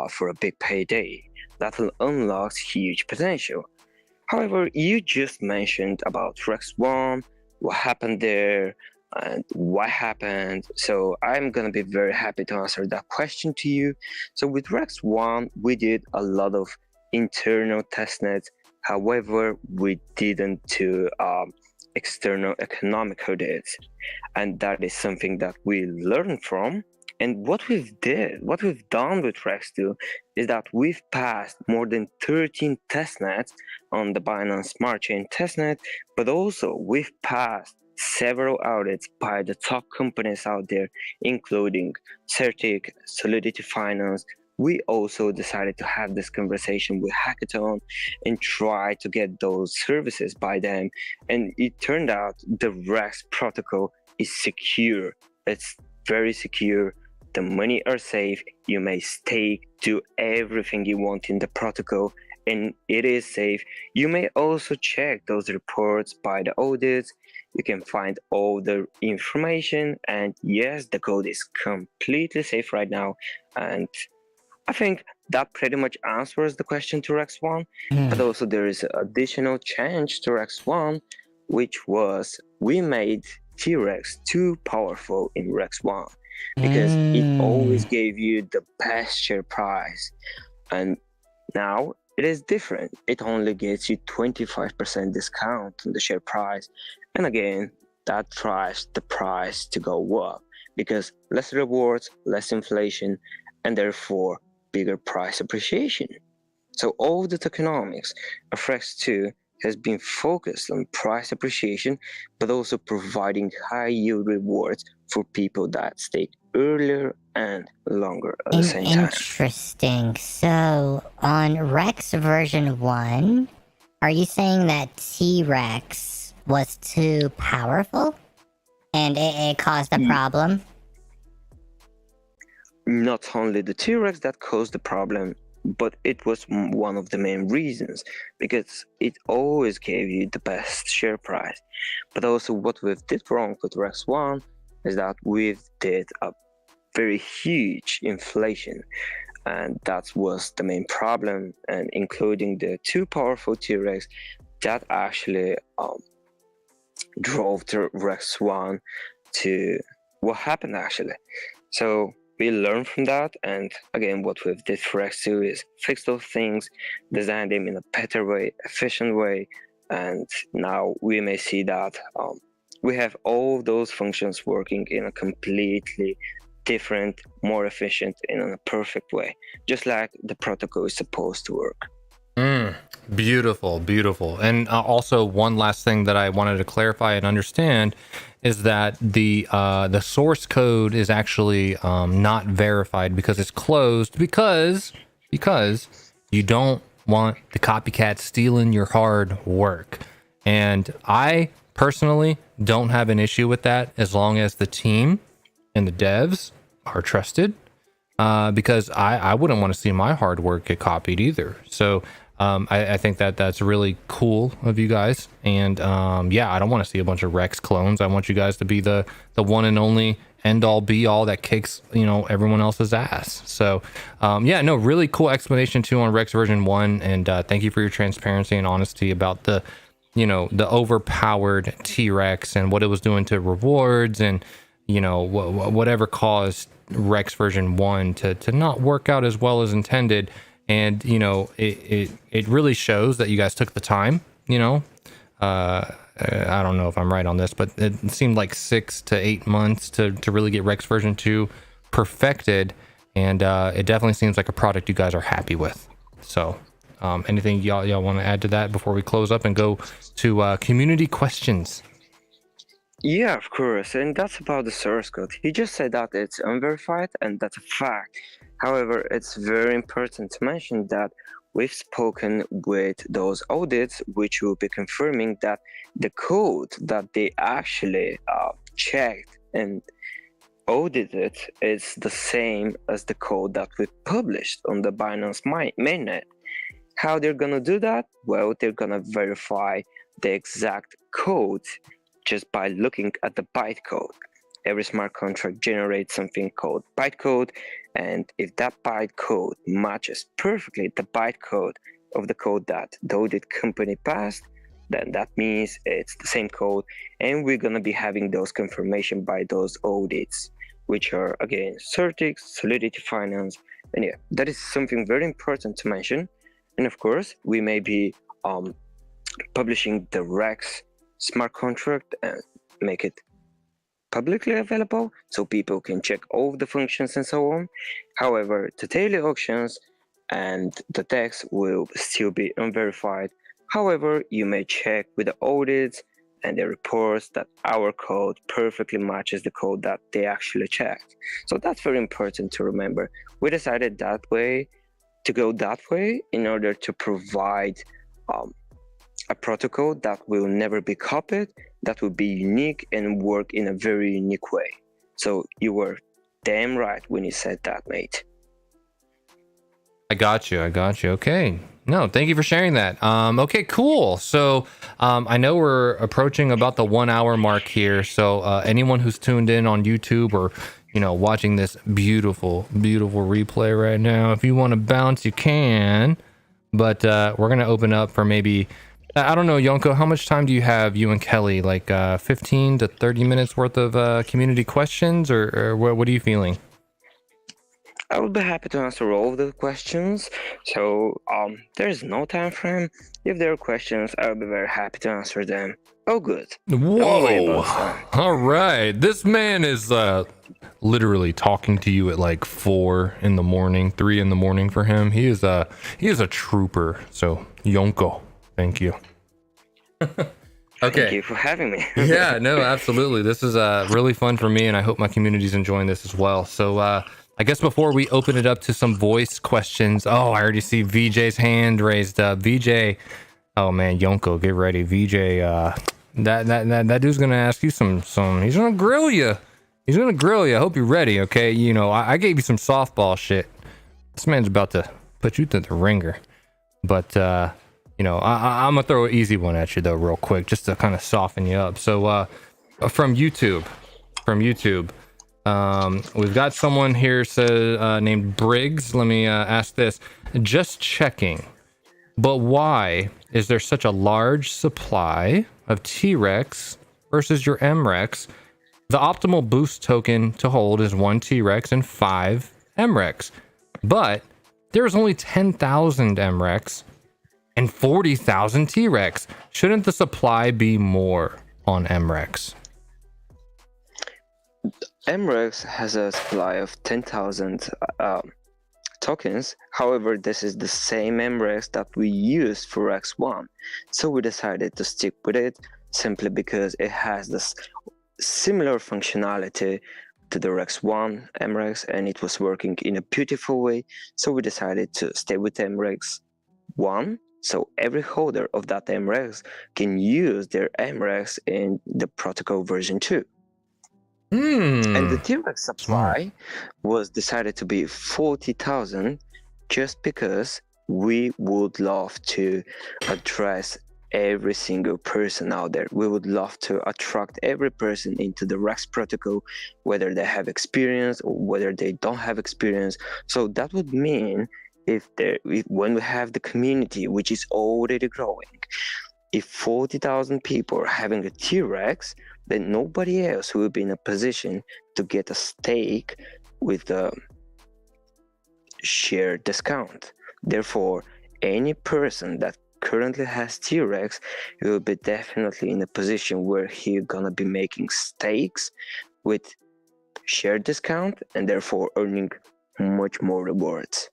for a big payday. That will unlock huge potential. However, you just mentioned about Rex 1, what happened there, and what happened. So I'm gonna be very happy to answer that question to you. So with Rex 1, we did a lot of internal testnets. However, we didn't do external economic audits, and that is something that we learned from. And what we've done with Rex 2 is that we've passed more than 13 testnets on the Binance Smart Chain testnet, but also we've passed several audits by the top companies out there, including Certic, Solidity Finance. We also decided to have this conversation with Hackathon and try to get those services by them. And it turned out the Rex protocol is secure. It's very secure. The money are safe. You may stake, do everything you want in the protocol, and it is safe. You may also check those reports by the audits. You can find all the information, and yes, the code is completely safe right now. And I think that pretty much answers the question to Rex 1, but also there is an additional change to Rex 1, which was we made T-Rex too powerful in Rex 1 because it always gave you the best share price, and now it is different. It only gets you 25% discount on the share price, and again, that drives the price to go up because less rewards, less inflation, and therefore bigger price appreciation. So all the tokenomics of Rex 2 has been focused on price appreciation, but also providing high yield rewards for people that stake earlier and longer at the same time. Interesting. So on Rex version 1, are you saying that T-Rex was too powerful and it caused a problem? Not only the T-Rex that caused the problem, but it was one of the main reasons, because it always gave you the best share price. But also what we did wrong with Rex 1 is that we did a very huge inflation, and that was the main problem, and including the too powerful T-Rex that actually drove the Rex 1 to what happened actually. So we learned from that, and again, what we've did for Rex 2 is fix those things, design them in a better way, efficient way, and now we may see that we have all those functions working in a completely different, more efficient, and in a perfect way, just like the protocol is supposed to work. Beautiful, beautiful. And also, one last thing that I wanted to clarify and understand is that the source code is actually not verified because it's closed because you don't want the copycat stealing your hard work. And I personally don't have an issue with that as long as the team and the devs are trusted, because I wouldn't want to see my hard work get copied either. So I think that that's really cool of you guys. And yeah, I don't want to see a bunch of Rex clones. I want you guys to be the one and only end all be all that kicks, you know, everyone else's ass. So yeah, no, really cool explanation too on Rex version 1. And thank you for your transparency and honesty about the, you know, the overpowered T-Rex and what it was doing to rewards, and you know, whatever caused Rex version 1 to not work out as well as intended. And you know, it really shows that you guys took the time, you know. I don't know if I'm right on this, but it seemed like 6 to 8 months to really get Rex version 2 perfected, and it definitely seems like a product you guys are happy with. So anything y'all want to add to that before we close up and go to community questions? Yeah, of course, and that's about the source code. He just said that it's unverified, and that's a fact. However, it's very important to mention that we've spoken with those audits, which will be confirming that the code that they actually checked and audited is the same as the code that we published on the Binance mainnet. How they're gonna do that? Well, they're gonna verify the exact code just by looking at the bytecode. Every smart contract generates something called bytecode, and if that bytecode matches perfectly the bytecode of the code that the audit company passed, then that means it's the same code, and we're gonna be having those confirmation by those audits, which are again Certix, Solidity Finance, and yeah, that is something very important to mention. And of course, we may be publishing the Rex smart contract and make it publicly available so people can check all the functions and so on. However, the daily auctions and the text will still be unverified. However, you may check with the audits and the reports that our code perfectly matches the code that they actually checked. So that's very important to remember. We decided that way to go that way in order to provide a protocol that will never be copied, that will be unique and work in a very unique way. So you were damn right when you said that, mate. I got you. Okay. No, thank you for sharing that. Okay, cool. So I know we're approaching about the 1 hour mark here. So anyone who's tuned in on YouTube or, you know, watching this beautiful, beautiful replay right now, if you want to bounce, you can. But we're going to open up for maybe, I don't know, Yonko, how much time do you have, you and Kelly? Like 15 to 30 minutes worth of community questions, or what are you feeling? I would be happy to answer all of the questions. So there is no time frame. If there are questions, I will be very happy to answer them. Oh, good. Whoa. All right. This man is literally talking to you at like 4 in the morning, 3 in the morning for him. He is a trooper. So Yonko, thank you. Okay. Thank you for having me. Yeah, no, absolutely. This is really fun for me, and I hope my community's enjoying this as well. So I guess before we open it up to some voice questions, oh, I already see VJ's hand raised up. VJ, oh man, Yonko, get ready. VJ, that dude's gonna ask you some. He's gonna grill you. He's gonna grill you. I hope you're ready. Okay, you know, I gave you some softball shit. This man's about to put you through the ringer, but you know, I'm gonna throw an easy one at you though, real quick, just to kind of soften you up. So from YouTube, we've got someone here named Briggs. Let me ask this. Just checking, but why is there such a large supply of T-Rex versus your MREX? The optimal boost token to hold is 1 T-Rex and 5 MREX, but there's only 10,000 MREX and 40,000 T-Rex. Shouldn't the supply be more on MREX? MREX has a supply of 10,000 tokens. However, this is the same MREX that we used for Rex1. So we decided to stick with it simply because it has this similar functionality to the Rex1 MREX and it was working in a beautiful way. So we decided to stay with MREX1. So every holder of that MREX can use their MREX in the protocol version 2. And the T-REX supply was decided to be 40,000 just because we would love to address every single person out there. We would love to attract every person into the Rex protocol, whether they have experience or whether they don't have experience. So that would mean when we have the community, which is already growing, if 40,000 people are having a T-REX, then nobody else will be in a position to get a stake with a shared discount. Therefore, any person that currently has T-REX will be definitely in a position where he's gonna be making stakes with shared discount and therefore earning much more rewards.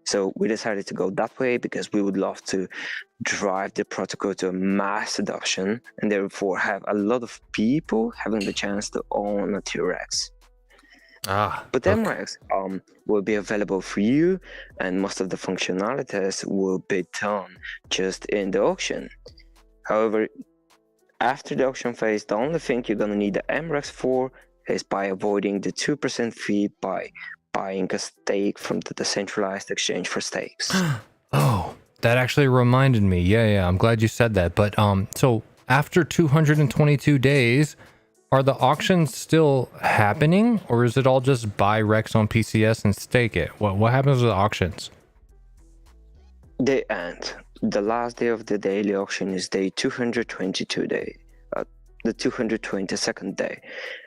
So we decided to go that way because we would love to drive the protocol to a mass adoption and therefore have a lot of people having the chance to own a T-REX. But MREX will be available for you, and most of the functionalities will be done just in the auction. However, after the auction phase, the only thing you're gonna need the MREX for is by avoiding the 2% fee by buying a stake from the decentralized exchange for stakes. Oh, that actually reminded me. Yeah, I'm glad you said that. But so after 222 days, are the auctions still happening, or is it all just buy Rex on PCS and stake it? What happens with the auctions? They end. The last day of the daily auction is day 222 day, the 222nd day.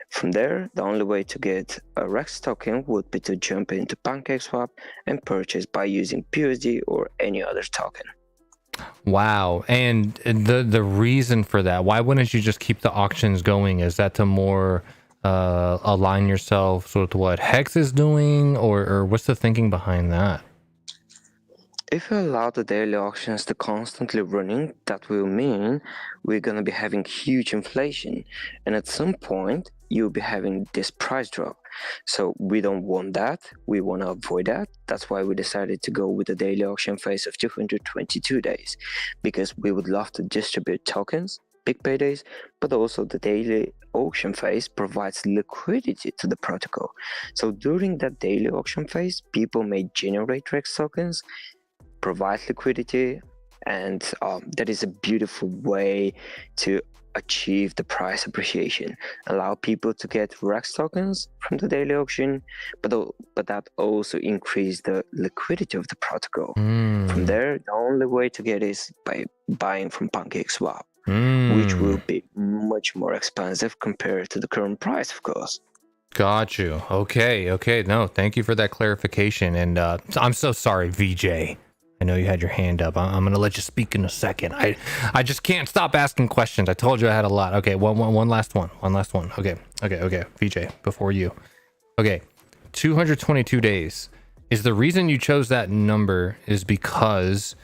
From there, the only way to get a Rex token would be to jump into PancakeSwap and purchase by using BUSD or any other token. Wow. And the reason for that, why wouldn't you just keep the auctions going? Is that to more align yourself with what Hex is doing, or what's the thinking behind that? If we allow the daily auctions to constantly running, that will mean we're gonna be having huge inflation, and at some point you'll be having this price drop. So we don't want that. We want to avoid that. That's why we decided to go with the daily auction phase of 222 days, because we would love to distribute tokens, big paydays, but also the daily auction phase provides liquidity to the protocol. So during that daily auction phase, people may generate Rex tokens, provide liquidity, and that is a beautiful way to achieve the price appreciation. Allow people to get Rex tokens from the daily auction, but that also increase the liquidity of the protocol. From there, the only way to get is by buying from PancakeSwap, which will be much more expensive compared to the current price, of course. Got you. Okay. No, thank you for that clarification. And I'm so sorry, VJ. I know you had your hand up. I'm gonna let you speak in a second. I just can't stop asking questions. I told you I had a lot. Okay, one last one. Okay. VJ, before you. Okay, 222 days. Is the reason you chose that number is because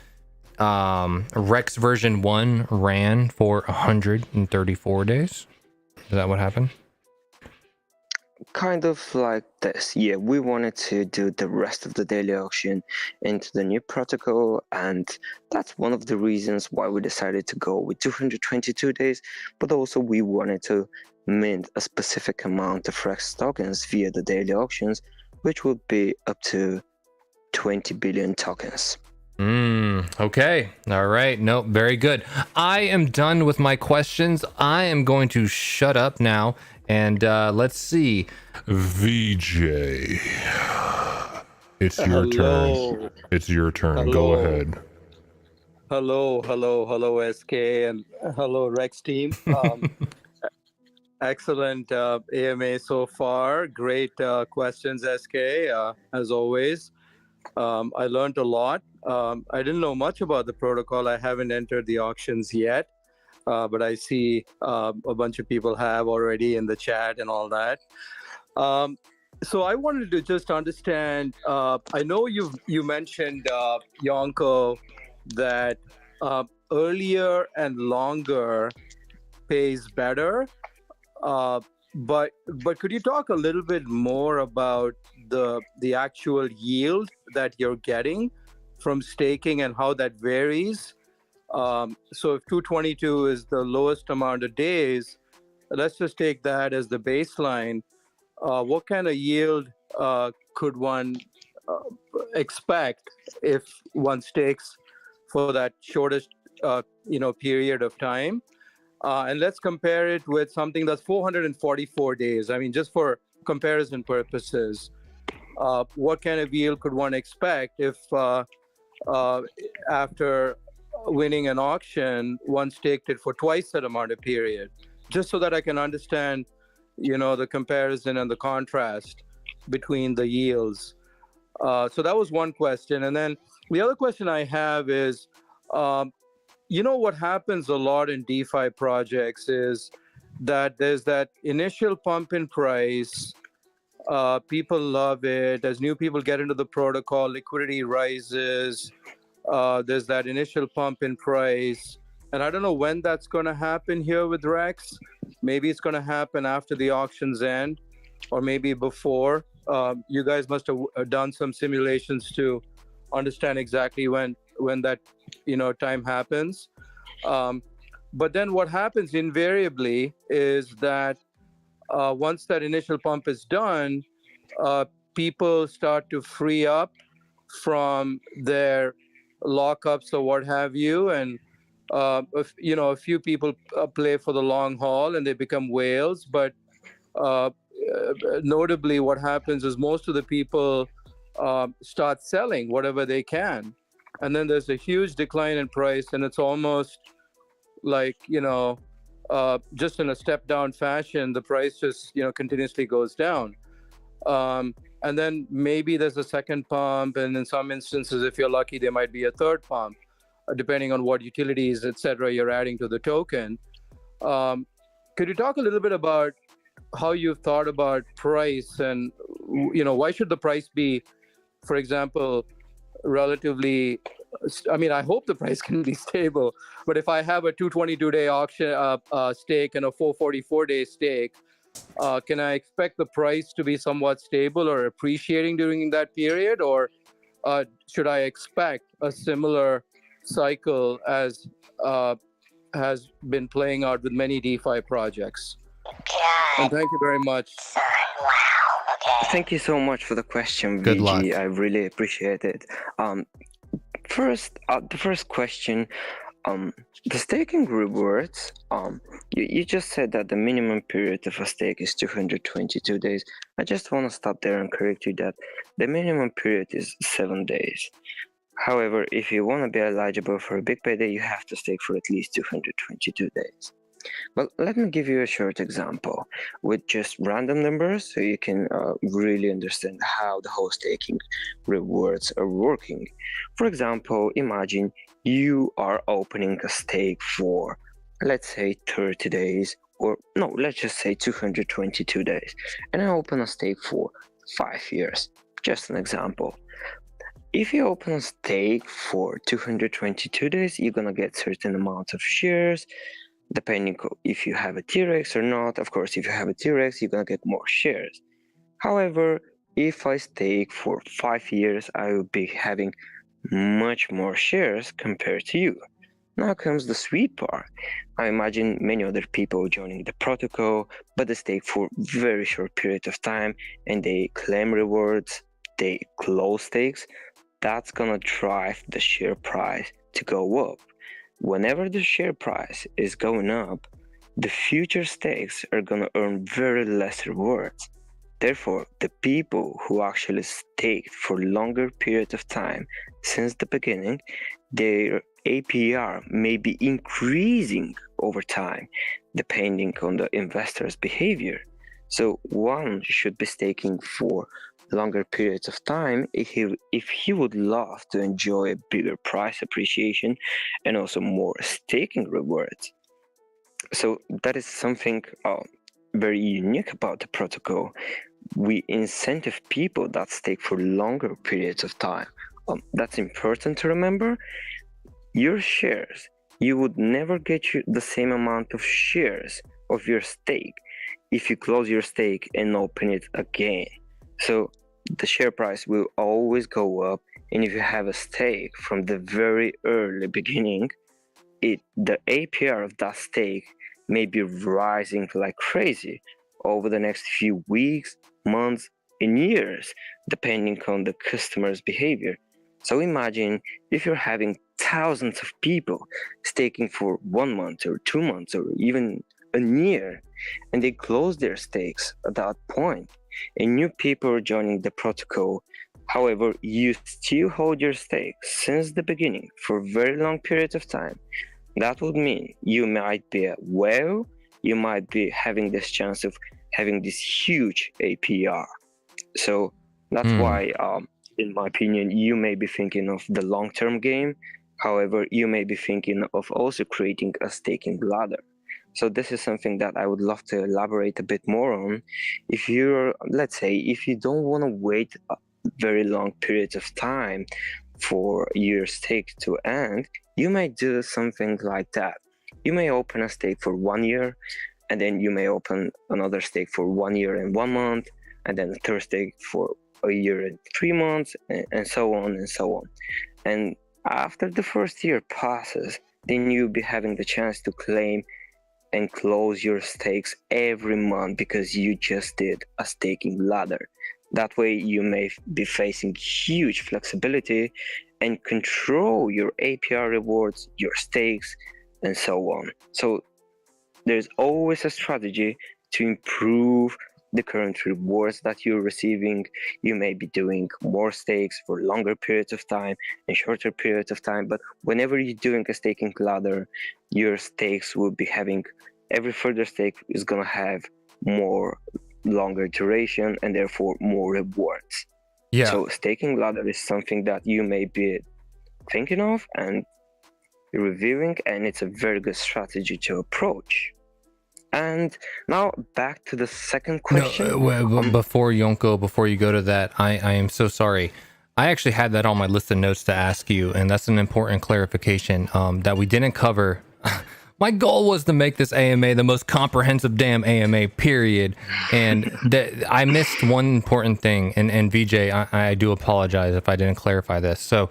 Rex version 1 ran for 134 days? Is that what happened? Kind of like this. Yeah, we wanted to do the rest of the daily auction into the new protocol, and that's one of the reasons why we decided to go with 222 days, but also we wanted to mint a specific amount of Rex tokens via the daily auctions, which would be up to 20 billion tokens. Okay. All right. No, very good. I am done with my questions. I am going to shut up now. And let's see. VJ, it's your Hello. turn. It's your turn. Hello. Go ahead. Hello, SK, and hello, Rex team. Excellent AMA so far. Great questions, SK, as always. I learned a lot. I didn't know much about the protocol. I haven't entered the auctions yet. But I see a bunch of people have already in the chat and all that. So I wanted to just understand. I know you mentioned Yonko that earlier and longer pays better. But could you talk a little bit more about the actual yield that you're getting from staking and how that varies? So if 222 is the lowest amount of days, let's just take that as the baseline. What kind of yield could one expect if one stakes for that shortest period of time? And let's compare it with something that's 444 days. I mean, just for comparison purposes, what kind of yield could one expect if after winning an auction, one staked it for twice that amount of period? Just so that I can understand, the comparison and the contrast between the yields. So that was one question. And then the other question I have is, what happens a lot in DeFi projects is that there's that initial pump in price. People love it. As new people get into the protocol, liquidity rises. There's that initial pump in price. And I don't know when that's going to happen here with Rex. Maybe it's going to happen after the auctions end, or maybe before. You guys must have done some simulations to understand exactly when that time happens. But then what happens invariably is that once that initial pump is done, people start to free up from their lockups or what have you, and a few people play for the long haul and they become whales. But notably, what happens is most of the people start selling whatever they can, and then there's a huge decline in price, and it's almost like just in a step down fashion, the price just continuously goes down. And then maybe there's a second pump, and in some instances, if you're lucky, there might be a third pump, depending on what utilities, etc., you're adding to the token. Could you talk a little bit about how you've thought about price, and why should the price be, for example, relatively? I mean, I hope the price can be stable, but if I have a 222-day auction stake and a 444-day stake, can I expect the price to be somewhat stable or appreciating during that period, or should I expect a similar cycle as has been playing out with many DeFi projects? And thank you very much. Thank you so much for the question, Good VG. luck. I really appreciate it. The first question, the staking rewards, you just said that the minimum period of a stake is 222 days. I just want to stop there and correct you that the minimum period is 7 days. However, if you want to be eligible for a big payday, you have to stake for at least 222 days. Well, let me give you a short example with just random numbers so you can really understand how the whole staking rewards are working. For example, imagine you are opening a stake for, let's say, 30 days, or no, let's just say 222 days, and I open a stake for 5 years. Just an example. If you open a stake for 222 days, you're gonna get certain amount of shares, depending if you have a T-REX or not. Of course, if you have a T-REX, you're gonna get more shares. However, if I stake for 5 years, I will be having much more shares compared to you. Now comes the sweet part. I imagine many other people joining the protocol, but they stake for very short period of time and they claim rewards, they close stakes. That's gonna drive the share price to go up. Whenever the share price is going up, the future stakes are gonna earn very less rewards. Therefore, the people who actually staked for longer period of time since the beginning, their APR may be increasing over time, depending on the investor's behavior. So one should be staking for longer periods of time if he would love to enjoy a bigger price appreciation and also more staking rewards. So that is something very unique about the protocol. we incentive people that stake for longer periods of time. That's important to remember. Your shares, you would never get the same amount of shares of your stake if you close your stake and open it again. So the share price will always go up, and if you have a stake from the very early beginning, the APR of that stake may be rising like crazy over the next few weeks, months, and years, depending on the customer's behavior. So imagine if you're having thousands of people staking for 1 month or 2 months or even a year, and they close their stakes at that point, and new people are joining the protocol. However, you still hold your stake since the beginning for very long periods of time. That would mean you might be a whale, you might be having this chance of having this huge APR. So that's why, in my opinion, you may be thinking of the long-term game. However, you may be thinking of also creating a staking ladder. So this is something that I would love to elaborate a bit more on. If you're, let's say, if you don't want to wait very long periods of time for your stake to end, you may do something like that. You may open a stake for 1 year, and then you may open another stake for 1 year and 1 month, and then a third stake for a year and 3 months, and so on and so on. And after the first year passes, then you'll be having the chance to claim and close your stakes every month because you just did a staking ladder. That way you may be facing huge flexibility and control your APR rewards, your stakes, and so on. So there's always a strategy to improve the current rewards that you're receiving. You may be doing more stakes for longer periods of time and shorter periods of time, but whenever you're doing a staking ladder, your stakes will be having, every further stake is going to have more longer duration and therefore more rewards. Yeah. So staking ladder is something that you may be thinking of and reviewing, and it's a very good strategy to approach. And now back to the second question. Before Yonko, before you go to that, I am so sorry. I actually had that on my list of notes to ask you, and that's an important clarification that we didn't cover. My goal was to make this AMA the most comprehensive damn AMA, period. And I missed one important thing. And VJ, I do apologize if I didn't clarify this. So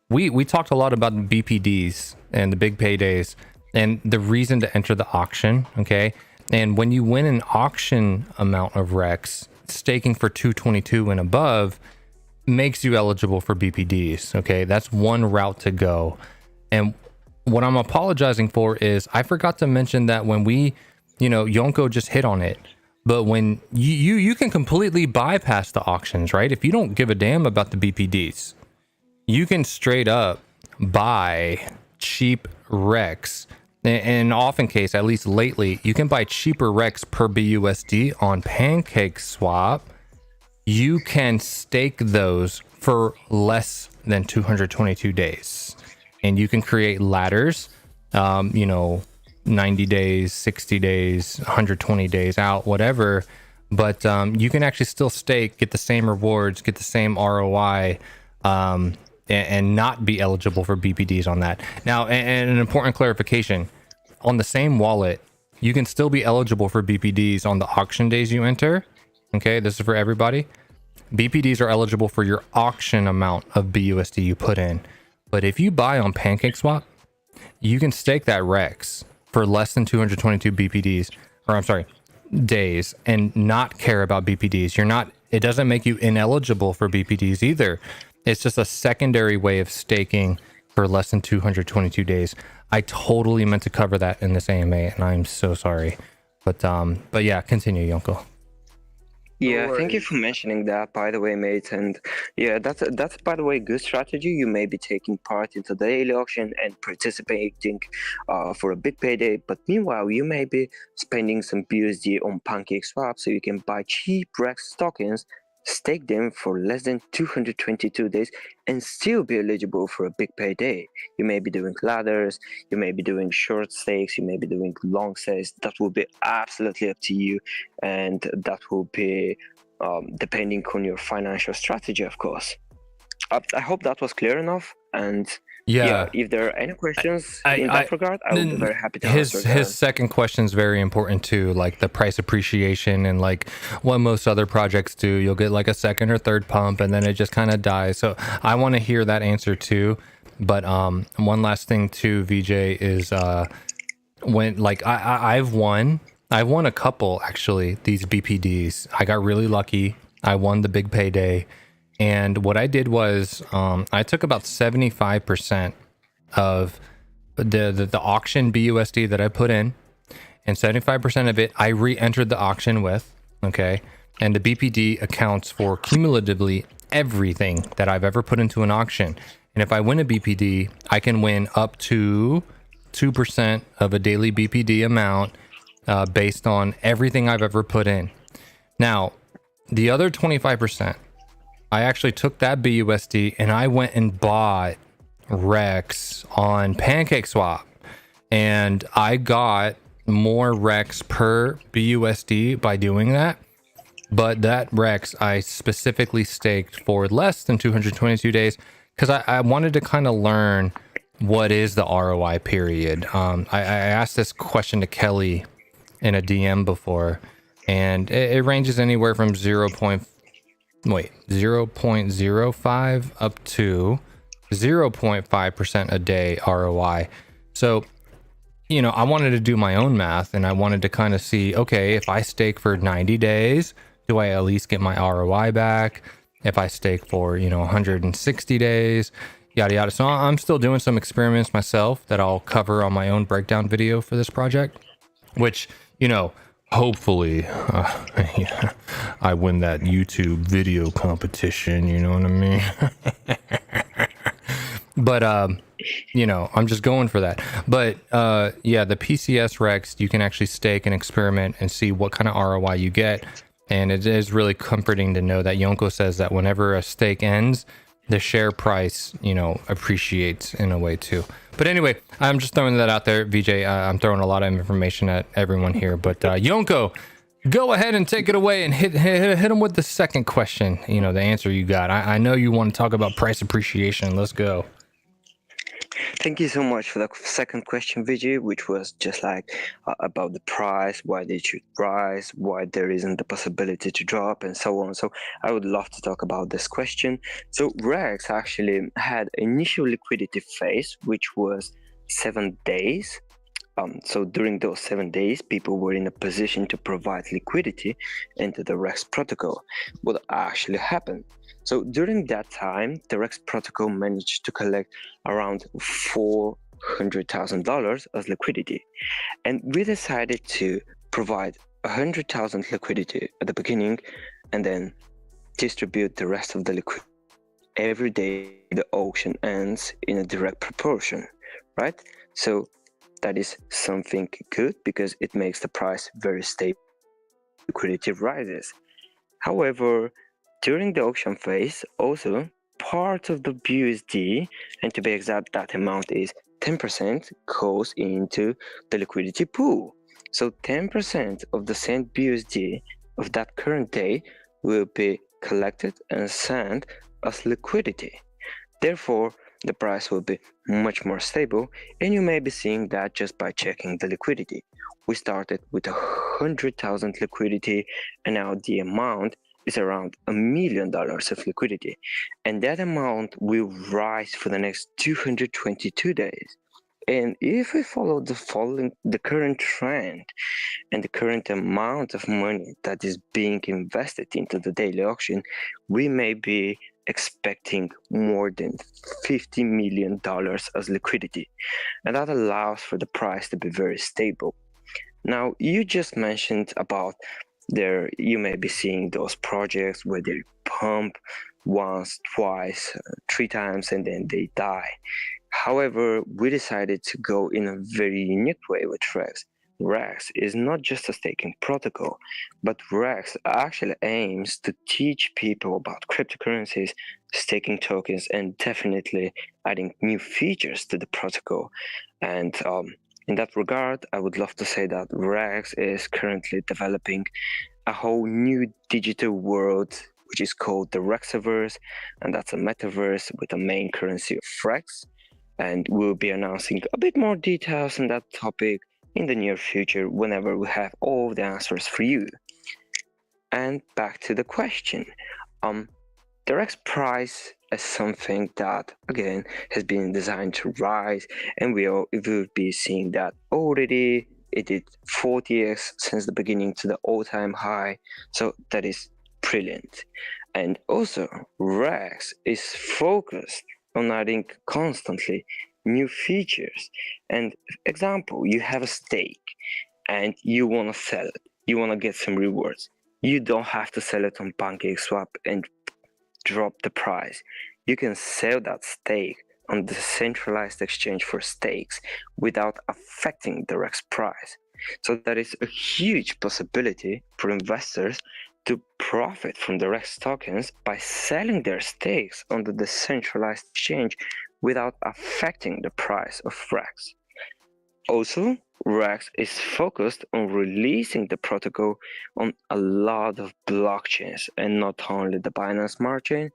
we talked a lot about the BPDs and the big paydays and the reason to enter the auction, okay? And when you win an auction amount of REX, staking for 222 and above makes you eligible for BPDs, okay? That's one route to go. And what I'm apologizing for is I forgot to mention that when we, Yonko just hit on it, but when you can completely bypass the auctions, right? If you don't give a damn about the BPDs, you can straight up buy cheap REX. In often case, at least lately, you can buy cheaper REX per BUSD on PancakeSwap. You can stake those for less than 222 days. And you can create ladders, 90 days, 60 days, 120 days out, whatever. But you can actually still stake, get the same rewards, get the same ROI, and not be eligible for BPDs on that. Now, and an important clarification, on the same wallet, you can still be eligible for BPDs on the auction days you enter. Okay, this is for everybody. BPDs are eligible for your auction amount of BUSD you put in. But if you buy on PancakeSwap, you can stake that REX for less than 222 BPDs, or I'm sorry, days, and not care about BPDs. It doesn't make you ineligible for BPDs either. It's just a secondary way of staking for less than 222 days. I totally meant to cover that in this AMA, and I'm so sorry. But yeah, continue, Yonko. Yeah, thank you for mentioning that, by the way, mate. And yeah, that's by the way, good strategy. You may be taking part into the daily auction and participating for a big payday, but meanwhile, you may be spending some BUSD on PancakeSwap so you can buy cheap REX tokens, stake them for less than 222 days, and still be eligible for a big payday. You may be doing ladders, you may be doing short stakes, you may be doing long stakes. That will be absolutely up to you, and that will be depending on your financial strategy, of course. I hope that was clear enough. And Yeah. if there are any questions in that regard, I will be very happy to answer them. His second question is very important too, like the price appreciation and like what most other projects do. You'll get like a second or third pump and then it just kind of dies. So I want to hear that answer too. But one last thing too, VJ, is when like I've won a couple actually, these BPDs. I got really lucky. I won the big payday. And what I did was I took about 75% of the auction BUSD that I put in, and 75% of it I re-entered the auction with, okay? And the BPD accounts for cumulatively everything that I've ever put into an auction. And if I win a BPD, I can win up to 2% of a daily BPD amount based on everything I've ever put in. Now, the other 25%, I actually took that BUSD and I went and bought REX on PancakeSwap, and I got more REX per BUSD by doing that. But that REX I specifically staked for less than 222 days because I wanted to kind of learn what is the ROI period. I asked this question to Kelly in a DM before, and it ranges anywhere from 0.05 up to 0.5% a day ROI. So, you know, I wanted to do my own math and I wanted to kind of see, okay, if I stake for 90 days, do I at least get my ROI back? If I stake for, 160 days, yada, yada. So I'm still doing some experiments myself that I'll cover on my own breakdown video for this project, which, hopefully I win that YouTube video competition, you know what I mean? But I'm just going for that. But yeah, the PCS Rex, you can actually stake and experiment and see what kind of ROI you get. And it is really comforting to know that Yonko says that whenever a stake ends, the share price, appreciates in a way too. But anyway, I'm just throwing that out there, VJ. I'm throwing a lot of information at everyone here. But Yonko, go ahead and take it away and hit him with the second question. The answer you got. I know you want to talk about price appreciation. Let's go. Thank you so much for the second question, Vijay, which was just like about the price, why they should rise, why there isn't the possibility to drop, and so on. So I would love to talk about this question. So REX actually had initial liquidity phase, which was 7 days. So during those 7 days, people were in a position to provide liquidity into the REX protocol. What actually happened? So during that time, the REX protocol managed to collect around $400,000 as liquidity. And we decided to provide 100,000 liquidity at the beginning and then distribute the rest of the liquidity every day the auction ends in a direct proportion, right? So that is something good because it makes the price very stable. Liquidity rises. However, during the auction phase, also part of the BUSD, and to be exact, that amount is 10%, goes into the liquidity pool. So 10% of the sent BUSD of that current day will be collected and sent as liquidity. Therefore, the price will be much more stable, and you may be seeing that just by checking the liquidity. We started with 100,000 liquidity, and now the amount is around $1 million of liquidity, and that amount will rise for the next 222 days. And if we follow the current trend and the current amount of money that is being invested into the daily auction, we may be expecting more than $50 million as liquidity, and that allows for the price to be very stable. Now, you just mentioned about you may be seeing those projects where they pump once, twice, 3 times, and then they die. However, we decided to go in a very unique way with REX. REX is not just a staking protocol, but REX actually aims to teach people about cryptocurrencies, staking tokens, and definitely adding new features to the protocol. And in that regard, I would love to say that REX is currently developing a whole new digital world, which is called the Rexaverse, and that's a metaverse with a main currency of Rex. And we'll be announcing a bit more details on that topic in the near future whenever we have all the answers for you. And back to the question. The Rex price is something that, again, has been designed to rise, and we will be seeing that already. It did 40x since the beginning to the all-time high, so that is brilliant. And also, Rex is focused on adding constantly new features. And example, you have a stake and you want to sell it. You want to get some rewards. You don't have to sell it on PancakeSwap and drop the price. You can sell that stake on the centralized exchange for stakes without affecting the Rex price. So that is a huge possibility for investors to profit from the Rex tokens by selling their stakes on the decentralized exchange without affecting the price of Rex. Also, Rex is focused on releasing the protocol on a lot of blockchains, and not only the Binance Smart Chain,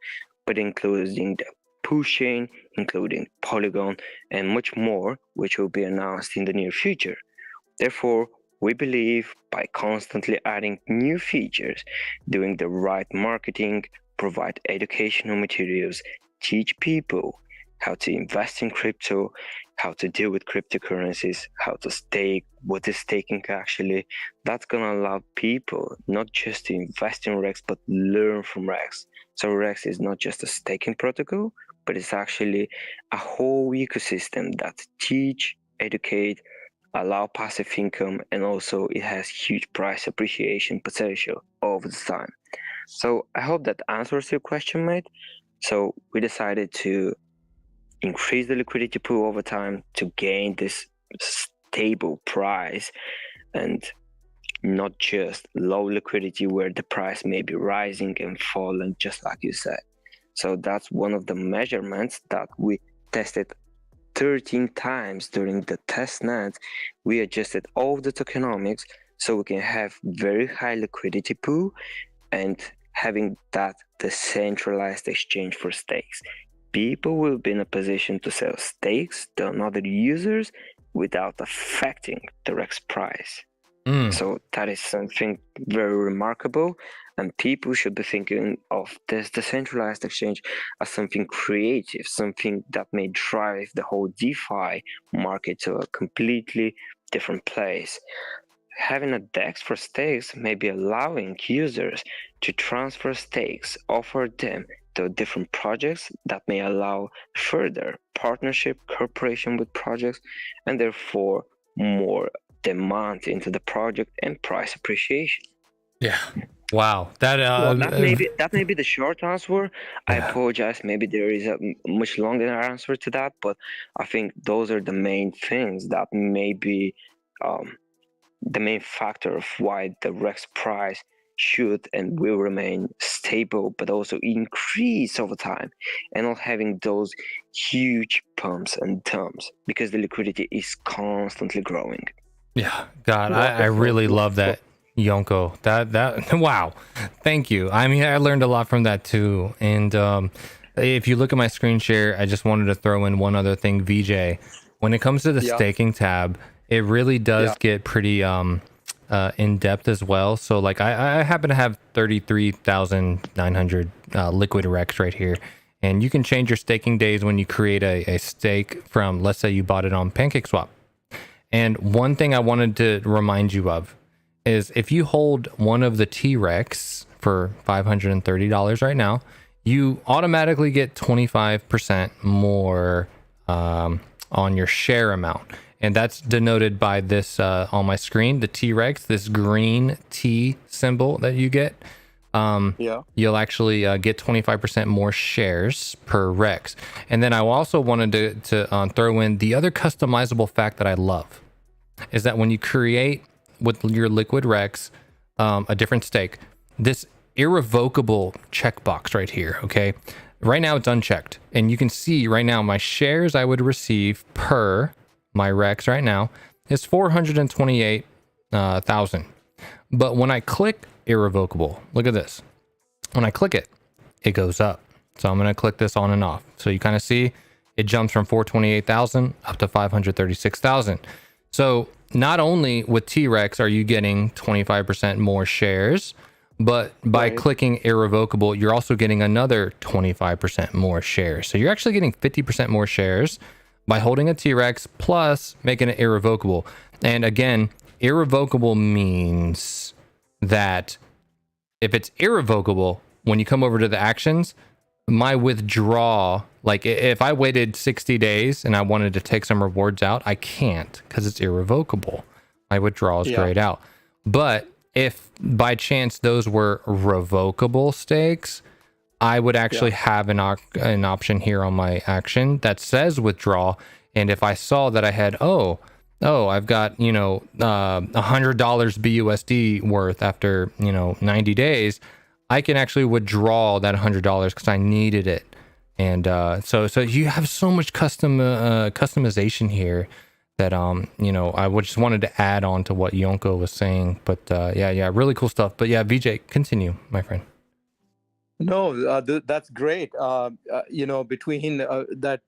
but including the Push Chain, including Polygon, and much more, which will be announced in the near future. Therefore, we believe by constantly adding new features, doing the right marketing, provide educational materials, teach people how to invest in crypto, how to deal with cryptocurrencies, how to stake, what is staking actually, that's gonna allow people not just to invest in Rex, but learn from Rex. So Rex is not just a staking protocol, but it's actually a whole ecosystem that teach, educate, allow passive income, and also it has huge price appreciation potential over the time. So I hope that answers your question, mate. So we decided to increase the liquidity pool over time to gain this stable price and not just low liquidity where the price may be rising and falling, just like you said. So that's one of the measurements that we tested 13 times during the test net. We adjusted all the tokenomics so we can have very high liquidity pool and having that decentralized exchange for stakes. People will be in a position to sell stakes to other users without affecting the Rex price. So that is something very remarkable, and people should be thinking of this decentralized exchange as something creative, something that may drive the whole DeFi market to a completely different place. Having a DEX for stakes may be allowing users to transfer stakes, offer them to different projects that may allow further partnership, cooperation with projects, and therefore more demand into the project and price appreciation. Yeah. Wow. That that may be the short answer. I apologize. Maybe there is a much longer answer to that, but I think those are the main things that may be the main factor of why the Rex price should and will remain stable, but also increase over time, and not having those huge pumps and dumps because the liquidity is constantly growing. Yeah, God, I really love that, Yonko. That wow, thank you. I mean, I learned a lot from that too. And if you look at my screen share, I just wanted to throw in one other thing, VJ. When it comes to the staking tab, it really does get pretty in depth as well. So like I happen to have 33,900 liquid Rex right here, and you can change your staking days when you create a stake from, let's say you bought it on PancakeSwap. And one thing I wanted to remind you of is if you hold one of the T-REX for $530 right now, you automatically get 25% more on your share amount. And that's denoted by this on my screen, the T-REX, this green T symbol that you get. You'll actually get 25% more shares per Rex. And then I also wanted to throw in the other customizable fact that I love is that when you create with your liquid Rex a different stake, this irrevocable checkbox right here, okay? Right now it's unchecked, and you can see right now my shares I would receive per my Rex right now is 428,000. But when I click irrevocable. Look at this. When I click it, it goes up. So I'm going to click this on and off. So you kind of see it jumps from 428,000 up to 536,000. So not only with T-REX are you getting 25% more shares, but by clicking irrevocable, you're also getting another 25% more shares. So you're actually getting 50% more shares by holding a T-REX plus making it irrevocable. And again, irrevocable means that if it's irrevocable, when you come over to the actions, my withdraw, like if I waited 60 days and I wanted to take some rewards out, I can't because it's irrevocable. My withdrawal is grayed out. But if by chance those were revocable stakes, I would actually have an option here on my action that says withdraw. And if I saw that I had, I've got, $100 BUSD worth after, 90 days, I can actually withdraw that $100 because I needed it. And so you have so much customization here that I just wanted to add on to what Yonko was saying. But yeah, really cool stuff. But yeah, VJ, continue, my friend. No, that's great. Between that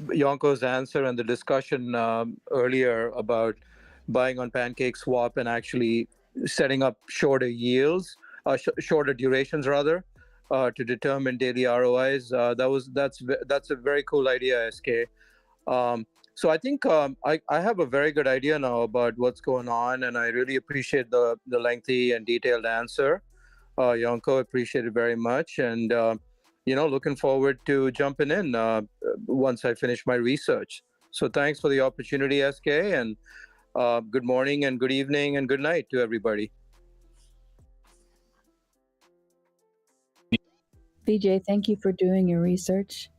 Yonko's answer and the discussion earlier about buying on Pancake Swap and actually setting up shorter yields, shorter durations rather, to determine daily ROIs. That's a very cool idea, SK. So I think I have a very good idea now about what's going on, and I really appreciate the lengthy and detailed answer. Yonko, appreciate it very much, and looking forward to jumping in once I finish my research. So thanks for the opportunity, SK, and good morning and good evening and good night to everybody. BJ, thank you for doing your research.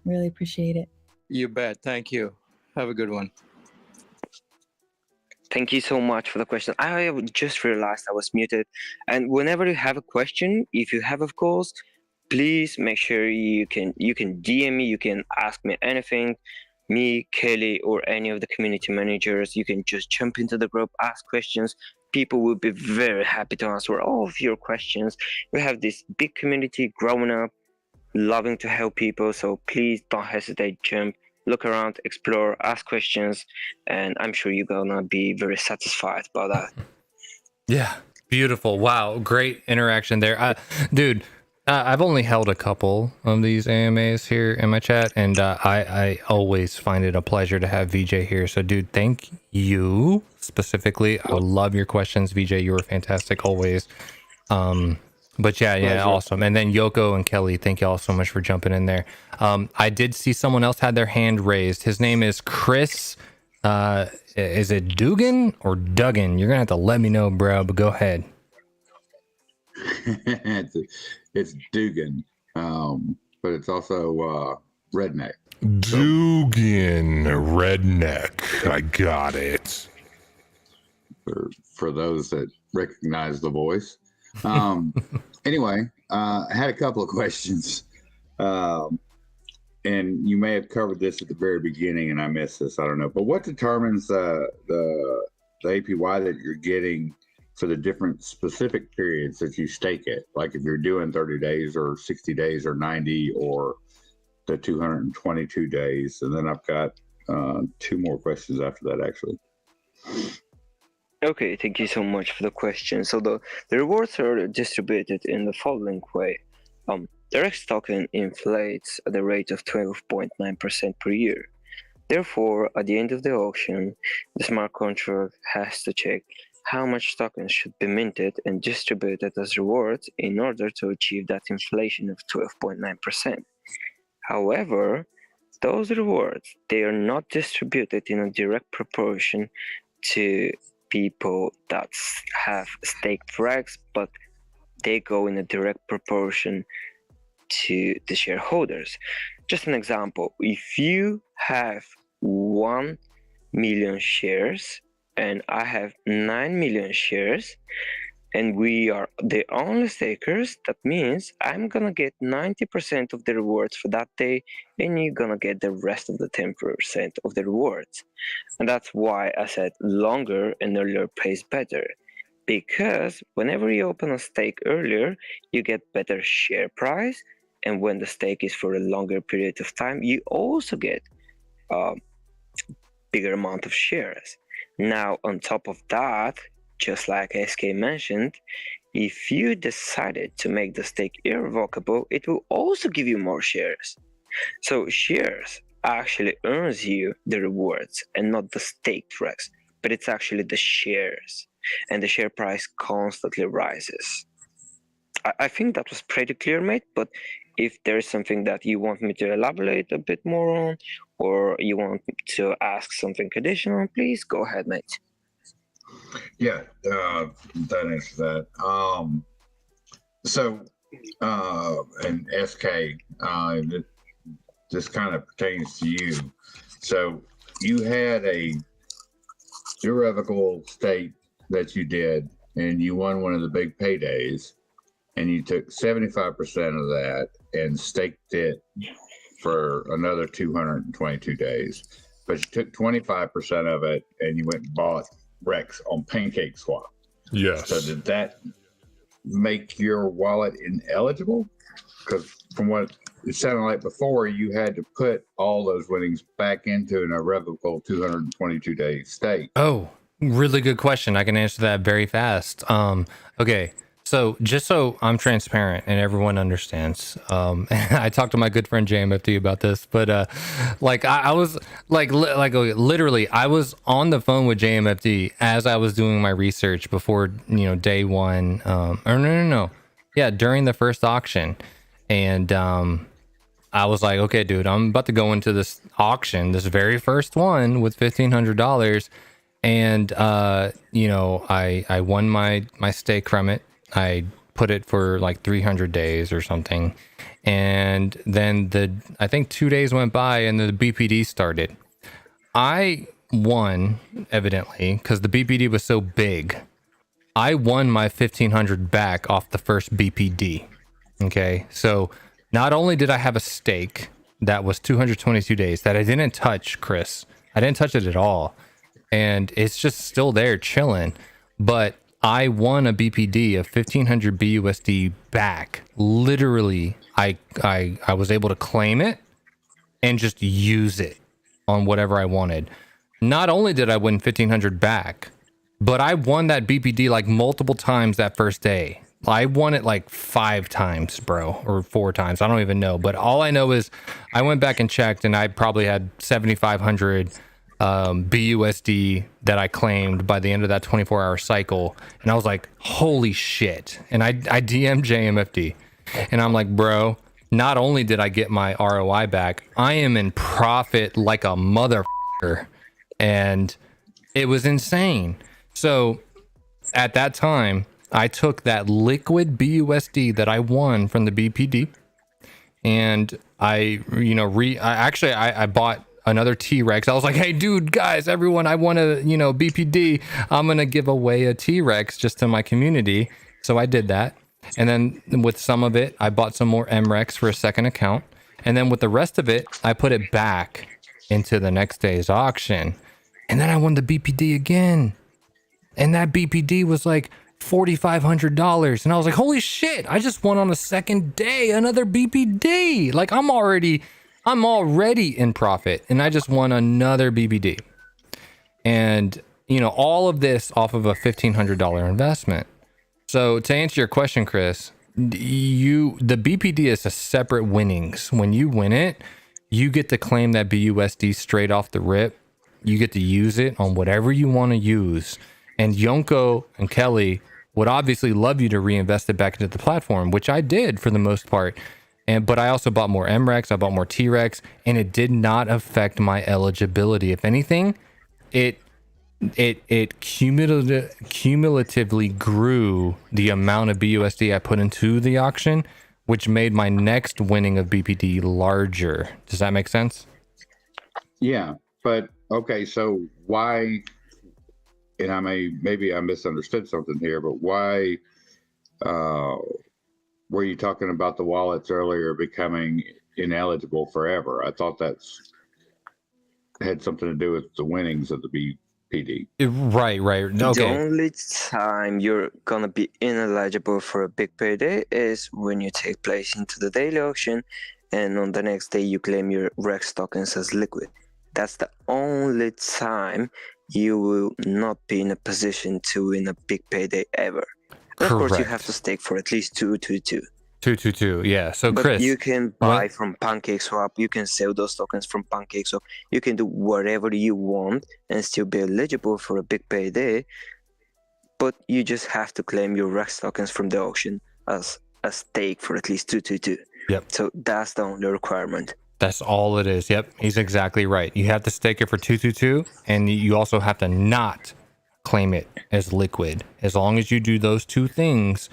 Really appreciate it. You bet. Thank you. Have a good one. Thank you so much for the question. I just realized I was muted. And whenever you have a question, if you have, of course, please make sure you can DM me, you can ask me anything, me, Kelly, or any of the community managers. You can just jump into the group, ask questions. People will be very happy to answer all of your questions. We have this big community growing up, loving to help people. So please don't hesitate, jump, look around, explore, ask questions, and I'm sure you're gonna be very satisfied about that. Yeah, beautiful. Wow, great interaction there. Dude, I've only held a couple of these AMAs here in my chat, and I always find it a pleasure to have VJ here. So, dude, thank you specifically. I love your questions, VJ. You were fantastic always. But yeah, awesome. And then Yoko and Kelly, thank y'all so much for jumping in there. I did see someone else had their hand raised. His name is Chris. Is it Dugan or Duggan? You're gonna have to let me know, bro. But go ahead. It's Dugan, but it's also redneck. Dugan redneck. I got it. For those that recognize the voice. Anyway, I had a couple of questions. And you may have covered this at the very beginning and I missed this, I don't know. But what determines the APY that you're getting for the different specific periods that you stake it? Like if you're doing 30 days or 60 days or 90 or the 222 days. And then I've got two more questions after that, actually. Okay, thank you so much for the question. So the rewards are distributed in the following way. The REX token inflates at the rate of 12.9% per year. Therefore, at the end of the auction, the smart contract has to check how much tokens should be minted and distributed as rewards in order to achieve that inflation of 12.9%. However, those rewards, they are not distributed in a direct proportion to people that have staked REX, but they go in a direct proportion to the shareholders. Just an example, if you have 1 million shares and I have 9 million shares and we are the only stakers, that means I'm gonna get 90% of the rewards for that day and you're gonna get the rest of the 10% of the rewards. And that's why I said longer and earlier pays better. Because whenever you open a stake earlier, you get better share price, and when the stake is for a longer period of time, you also get a bigger amount of shares. Now, on top of that, just like SK mentioned, if you decided to make the stake irrevocable, it will also give you more shares. So shares actually earns you the rewards and not the stake TREX, but it's actually the shares, and the share price constantly rises. I think that was pretty clear, mate, but if there's something that you want me to elaborate a bit more on, or you want to ask something additional, please go ahead, mate. Yeah, that answers that. So, and SK, this kind of pertains to you. So, you had a irrevocable stake that you did, and you won one of the big paydays, and you took 75% of that and staked it for another 222 days. But you took 25% of it and you went and bought Rex on Pancake Swap. Yes. So did that make your wallet ineligible? Because from what it sounded like before, you had to put all those winnings back into an irrevocable 222-day stake. Oh, really good question. I can answer that very fast. Okay. So just so I'm transparent and everyone understands, I talked to my good friend JMFT about this, but like I was literally I was on the phone with JMFT as I was doing my research before, day one, or no, yeah, during the first auction, and I was like, okay, dude, I'm about to go into this auction, this very first one with $1,500, and I won my stake from it. I put it for like 300 days or something. And then I think 2 days went by and the BPD started. I won, evidently, because the BPD was so big. I won my 1,500 back off the first BPD. Okay. So not only did I have a stake that was 222 days that I didn't touch, Chris, I didn't touch it at all. And it's just still there chilling. But I won a BPD of 1,500 BUSD back. Literally, I was able to claim it and just use it on whatever I wanted. Not only did I win 1,500 back, but I won that BPD like multiple times that first day. I won it like 5 times, bro, or 4 times. I don't even know. But all I know is I went back and checked, and I probably had 7,500 BUSD that I claimed by the end of that 24-hour cycle. And I was like, holy shit. And I DM'd JMFD and I'm like, bro, not only did I get my ROI back, I am in profit like a motherfucker. And it was insane. So at that time, I took that liquid BUSD that I won from the BPD, and I bought another T-Rex. I was like, hey, dude, guys, everyone, I want a, BPD. I'm going to give away a T-Rex just to my community. So I did that. And then with some of it, I bought some more MREX for a second account. And then with the rest of it, I put it back into the next day's auction. And then I won the BPD again. And that BPD was like $4,500. And I was like, holy shit, I just won on the second day another BPD. Like I'm already in profit, and I just won another BBD. And, all of this off of a $1,500 investment. So to answer your question, Chris, the BPD is a separate winnings. When you win it, you get to claim that BUSD straight off the rip. You get to use it on whatever you want to use. And Yonko and Kelly would obviously love you to reinvest it back into the platform, which I did for the most part. But I also bought more MREX, I bought more T-Rex, and it did not affect my eligibility. If anything, it cumulatively grew the amount of BUSD I put into the auction, which made my next winning of BPD larger. Does that make sense? Yeah, but okay, so why, and maybe I misunderstood something here, but why were you talking about the wallets earlier becoming ineligible forever? I thought that's had something to do with the winnings of the PD. Right. The Okay. only time you're gonna be ineligible for a big payday is when you take place into the daily auction, and on the next day you claim your Rex tokens as liquid. That's the only time you will not be in a position to win a big payday ever. And of course, you have to stake for at least 222. 222. Yeah. So But Chris, you can buy from PancakeSwap, you can sell those tokens from PancakeSwap, you can do whatever you want and still be eligible for a big payday, but you just have to claim your Rex tokens from the auction as a stake for at least 222. Yep. So that's the only requirement. That's all it is. Yep, he's exactly right. You have to stake it for 222, and you also have to not claim it as liquid. As long as you do those two things,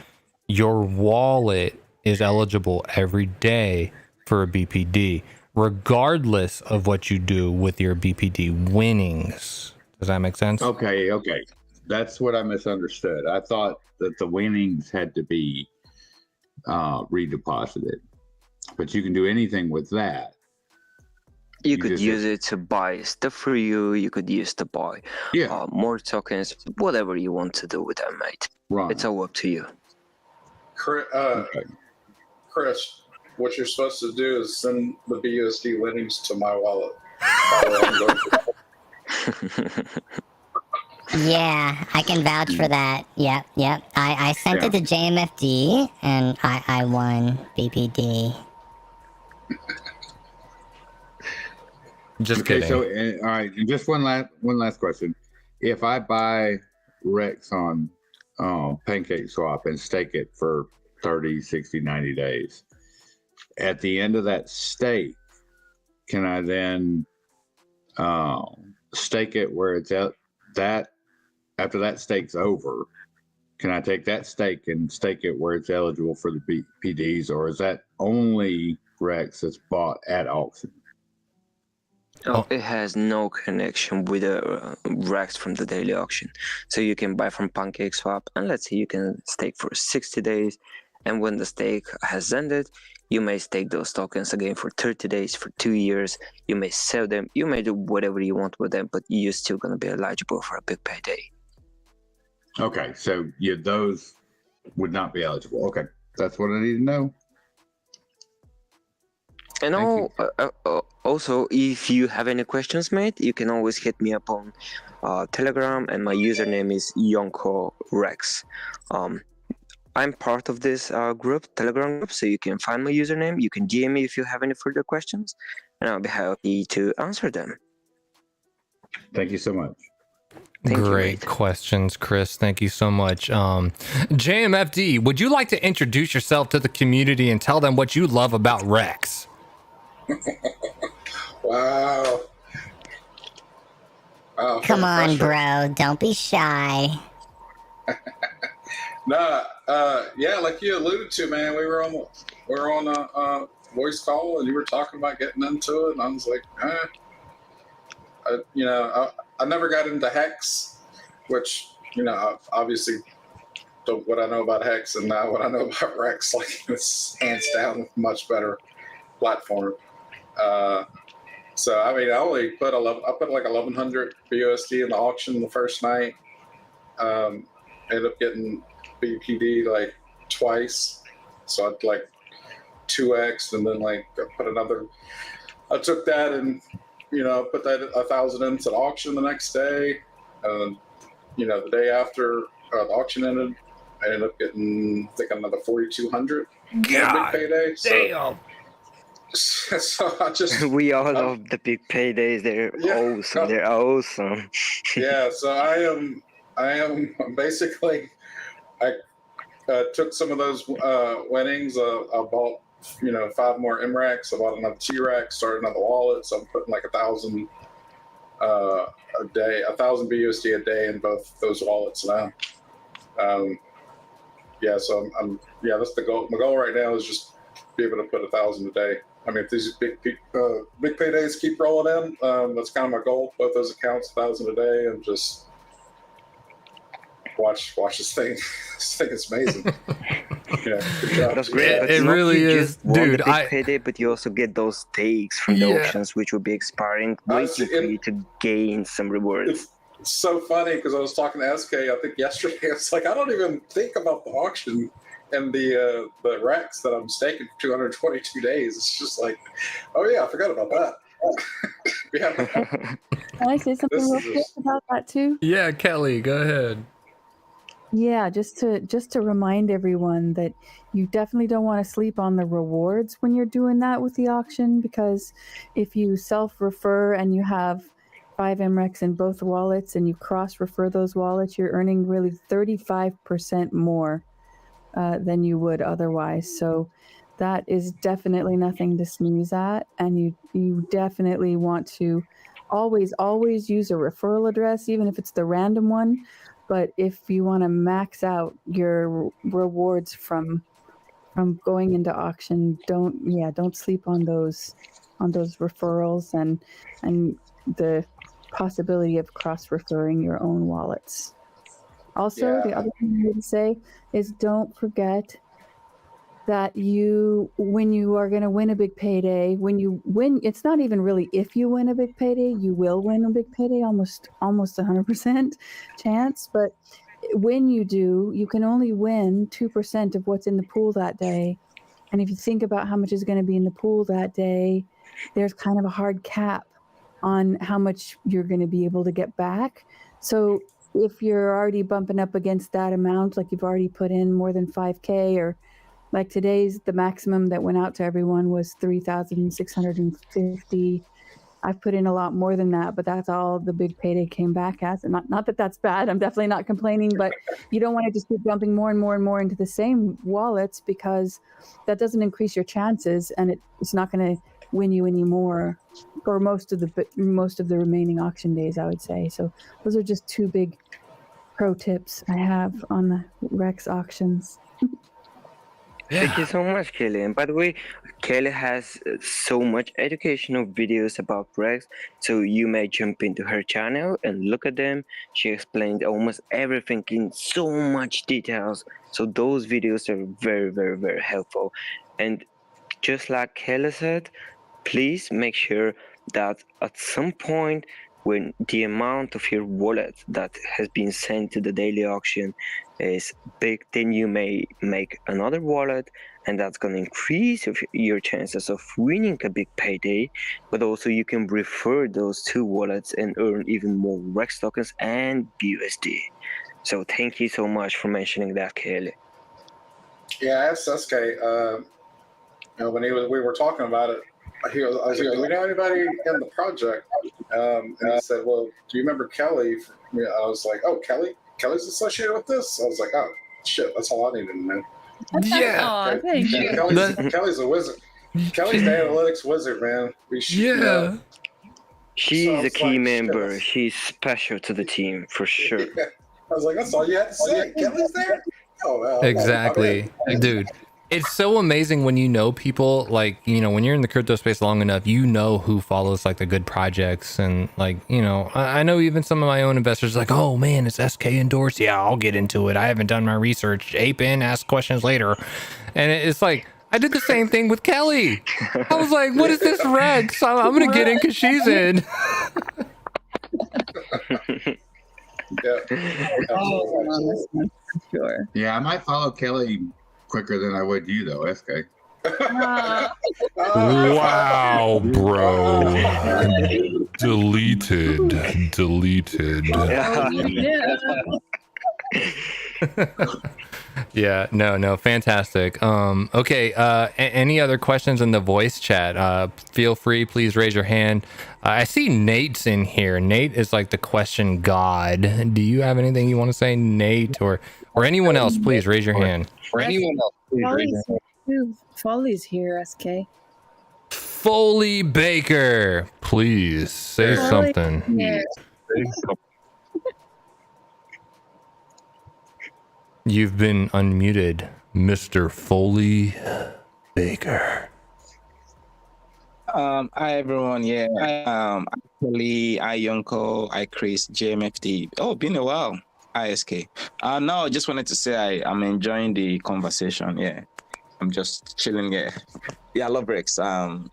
your wallet is eligible every day for a BPD, regardless of what you do with your BPD winnings. Does that make sense? Okay. That's what I misunderstood. I thought that the winnings had to be redeposited, but you can do anything with that. You could use it to buy stuff for you. You could use to buy more tokens, whatever you want to do with that, mate. Right. It's all up to you. Chris, what you're supposed to do is send the BUSD winnings to my wallet. Yeah, I can vouch for that. Yep. I sent it to JMFD and I won BPD. Just okay, kidding. So all right, just one last question. If I buy Rex on PancakeSwap and stake it for 30, 60, 90 days, at the end of that stake, can I then stake it where it's at that after that stake's over? Can I take that stake and stake it where it's eligible for the PDs, or is that only Rex that's bought at auction? Oh, it has no connection with the Rex from the daily auction. So you can buy from PancakeSwap, and let's say you can stake for 60 days, and when the stake has ended, you may stake those tokens again for 30 days, for 2 years. You may sell them, you may do whatever you want with them, but you're still going to be eligible for a big payday. Okay, so those would not be eligible. Okay, that's what I need to know. And also, if you have any questions, mate, you can always hit me up on Telegram, and my username is Yonko Rex. I'm part of this Telegram group, so you can find my username. You can DM me if you have any further questions, and I'll be happy to answer them. Thank you so much. Great questions, Chris. Thank you so much. JMFD, would you like to introduce yourself to the community and tell them what you love about Rex? Wow. Come on, bro. Don't be shy. Yeah, like you alluded to, man, we were on a voice call, and you were talking about getting into it, and I was like, I never got into Hex, which, obviously what I know about Hex and now what I know about Rex, like, it's hands down a much better platform. So I mean, I only put like 1,100 BUSD in the auction the first night. Ended up getting BPD like twice, so I'd like 2x, and then like I took that and put that 1,000 into the auction the next day, and the day after the auction ended, I ended up getting I think another 4,200 big payday. Damn. So I just we all love the big paydays. They're awesome. They're awesome. Yeah, so I am basically, I took some of those winnings. I bought 5 more MREX. I bought another T-REX, started another wallet. So I'm putting like 1,000 a day, 1,000 BUSD a day in both those wallets now. So that's the goal. My goal right now is just be able to put 1,000 a day. I mean, if these big paydays keep rolling in, that's kind of my goal. Both those accounts, 1,000 a day, and just watch this thing. This thing is amazing. Good job. That's great. It really is, dude. The big payday, but you also get those stakes from the auctions, which will be expiring, waiting for you to gain some rewards. so funny because I was talking to SK, I think yesterday. It's like I don't even think about the auction and the REX that I'm staking for 222 days. It's just like, oh yeah, I forgot about that. Yeah. Can I say something real quick about that too? Yeah, Kelly, go ahead. Yeah, just to remind everyone that you definitely don't want to sleep on the rewards when you're doing that with the auction, because if you self-refer and you have 5 MREX in both wallets and you cross-refer those wallets, you're earning really 35% more than you would otherwise. So that is definitely nothing to sneeze at, and you definitely want to always use a referral address, even if it's the random one. But if you want to max out your rewards from going into auction, don't sleep on those referrals and the possibility of cross-referring your own wallets. Also, the other thing I would say is don't forget that when you are going to win a big payday, when you win, it's not even really if you win a big payday, you will win a big payday, almost 100% chance. But when you do, you can only win 2% of what's in the pool that day. And if you think about how much is going to be in the pool that day, there's kind of a hard cap on how much you're going to be able to get back. So if you're already bumping up against that amount, like you've already put in more than 5K, or like today's, the maximum that went out to everyone was 3,650. I've put in a lot more than that, but that's all the big payday came back as. And not that that's bad. I'm definitely not complaining, but you don't want to just keep dumping more and more and more into the same wallets, because that doesn't increase your chances, and it's not going to win you any more for most of the remaining auction days, I would say. So those are just 2 big pro tips I have on the Rex auctions. Thank you so much, Kelly. And by the way, Kelly has so much educational videos about REX, so you may jump into her channel and look at them. She explained almost everything in so much details. So those videos are very, very, very helpful. And just like Kelly said, please make sure that at some point, when the amount of your wallet that has been sent to the daily auction is big, then you may make another wallet, and that's going to increase your chances of winning a big payday. But also you can refer those 2 wallets and earn even more REX tokens and BUSD. So thank you so much for mentioning that, Kelly. Yeah, I asked SK, when we were talking about it, I was like, do we know anybody in the project? And he said, well, do you remember Kelly? I was like, oh, Kelly's associated with this? I was like, oh, shit, that's all I needed to know. Yeah. Kelly's a wizard. Kelly's the analytics wizard, man. She's a key member. She's special to the team, for sure. Yeah. I was like, that's all you had to say? Kelly's there? Oh, Exactly. Dude. It's so amazing when you know people, like, when you're in the crypto space long enough, who follows like the good projects, and like, I know even some of my own investors like, oh man, it's SK endorsed. Yeah, I'll get into it. I haven't done my research. Ape in, ask questions later. And it's like, I did the same thing with Kelly. I was like, what is this Rex? I'm going to get in because she's in. Sure. Yeah, I might follow Kelly quicker than I would you, though, SK. Wow, bro. Deleted. Yeah, no, fantastic. Okay, any other questions in the voice chat? Feel free, please raise your hand. I see Nate's in here. Nate is like the question god. Do you have anything you want to say, Nate, or anyone else? Please raise your hand. Foley's here, SK. Foley Baker, please say something. Yeah. You've been unmuted, Mr. Foley Baker. Hi everyone. Yeah. Actually, Yonko, Chris, JMFD. Oh, been a while. ISK. No, I just wanted to say I'm enjoying the conversation. Yeah. I'm just chilling. Yeah. Yeah, I love Rex. I'm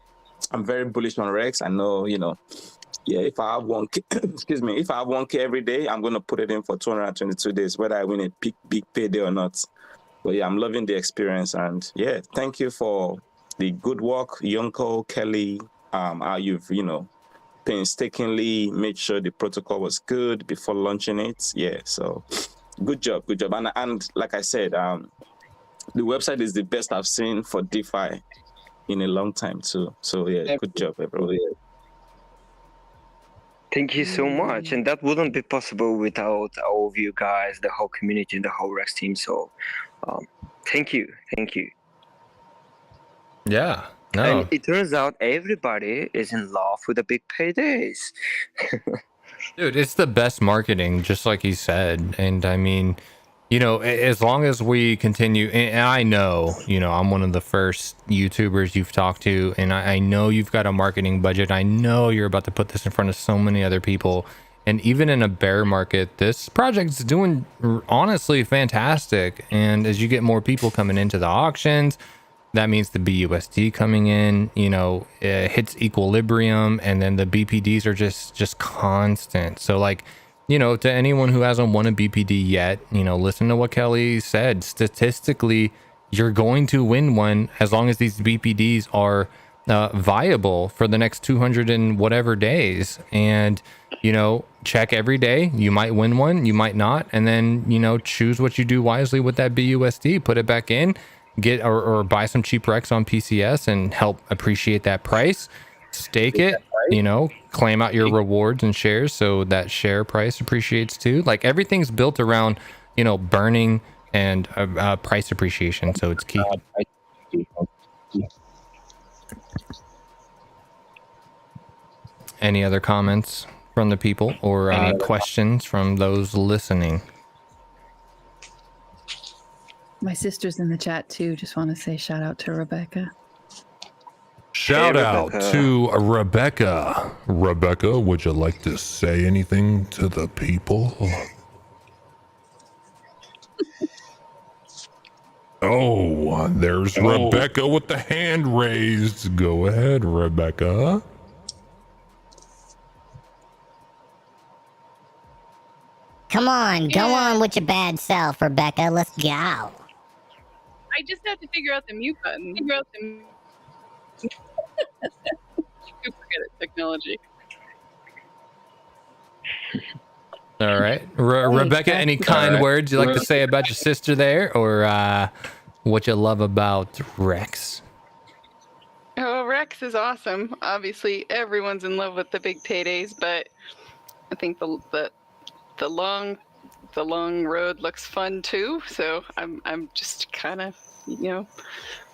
very bullish on Rex. I know, yeah, if I have 1K, excuse me, if I have 1K every day, I'm going to put it in for 222 days, whether I win a big payday or not. But yeah, I'm loving the experience. And yeah, thank you for the good work, Yonko, Kelly, how you've, painstakingly made sure the protocol was good before launching it. Yeah, so good job. And like I said, the website is the best I've seen for DeFi in a long time too. So yeah, good job, everybody. Thank you so much. And that wouldn't be possible without all of you guys, the whole community, and the whole Rex team. So thank you. Yeah. No. And it turns out everybody is in love with the big paydays. Dude, it's the best marketing, just like he said. And I mean, as long as we continue, and I know, I'm one of the first YouTubers you've talked to, and I know you've got a marketing budget. I know you're about to put this in front of so many other people. And even in a bear market, this project's doing honestly fantastic. And as you get more people coming into the auctions, that means the BUSD coming in, it hits equilibrium, and then the BPDs are just constant. So like, to anyone who hasn't won a BPD yet, listen to what Kelly said. Statistically, you're going to win one as long as these BPDs are viable for the next 200 and whatever days. And, check every day. You might win one, you might not. And then, choose what you do wisely with that BUSD, put it back in, get or buy some cheap REX on PCS and help appreciate that price. Stake it, claim out your rewards and shares so that share price appreciates too. Like everything's built around, burning and price appreciation. So it's key. Any other comments from the people or questions from those listening? My sister's in the chat too. Just want to say shout out to Rebecca. Shout out to Rebecca. Rebecca, would you like to say anything to the people? Oh, there's Rebecca with the hand raised. Go ahead, Rebecca. Come on, go on with your bad self, Rebecca. Let's go. I just have to figure out the mute button. Super good at technology. All right. Rebecca, any kind words you'd like to say about your sister there, or what you love about Rex? Oh, Rex is awesome. Obviously, everyone's in love with the big paydays, but I think the long road looks fun too. So I'm just kind of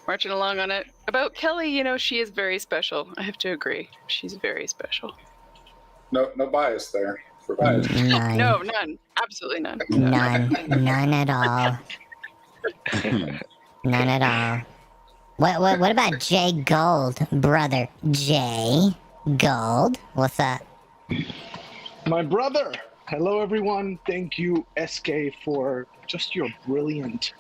marching along on it. About Kelly, she is very special. I have to agree. She's very special. No bias there. For bias. None. No, none. Absolutely none. None at all. None at all. What about Jay Gold, brother? Jay Gold, what's up? My brother. Hello, everyone. Thank you, SK, for just your brilliant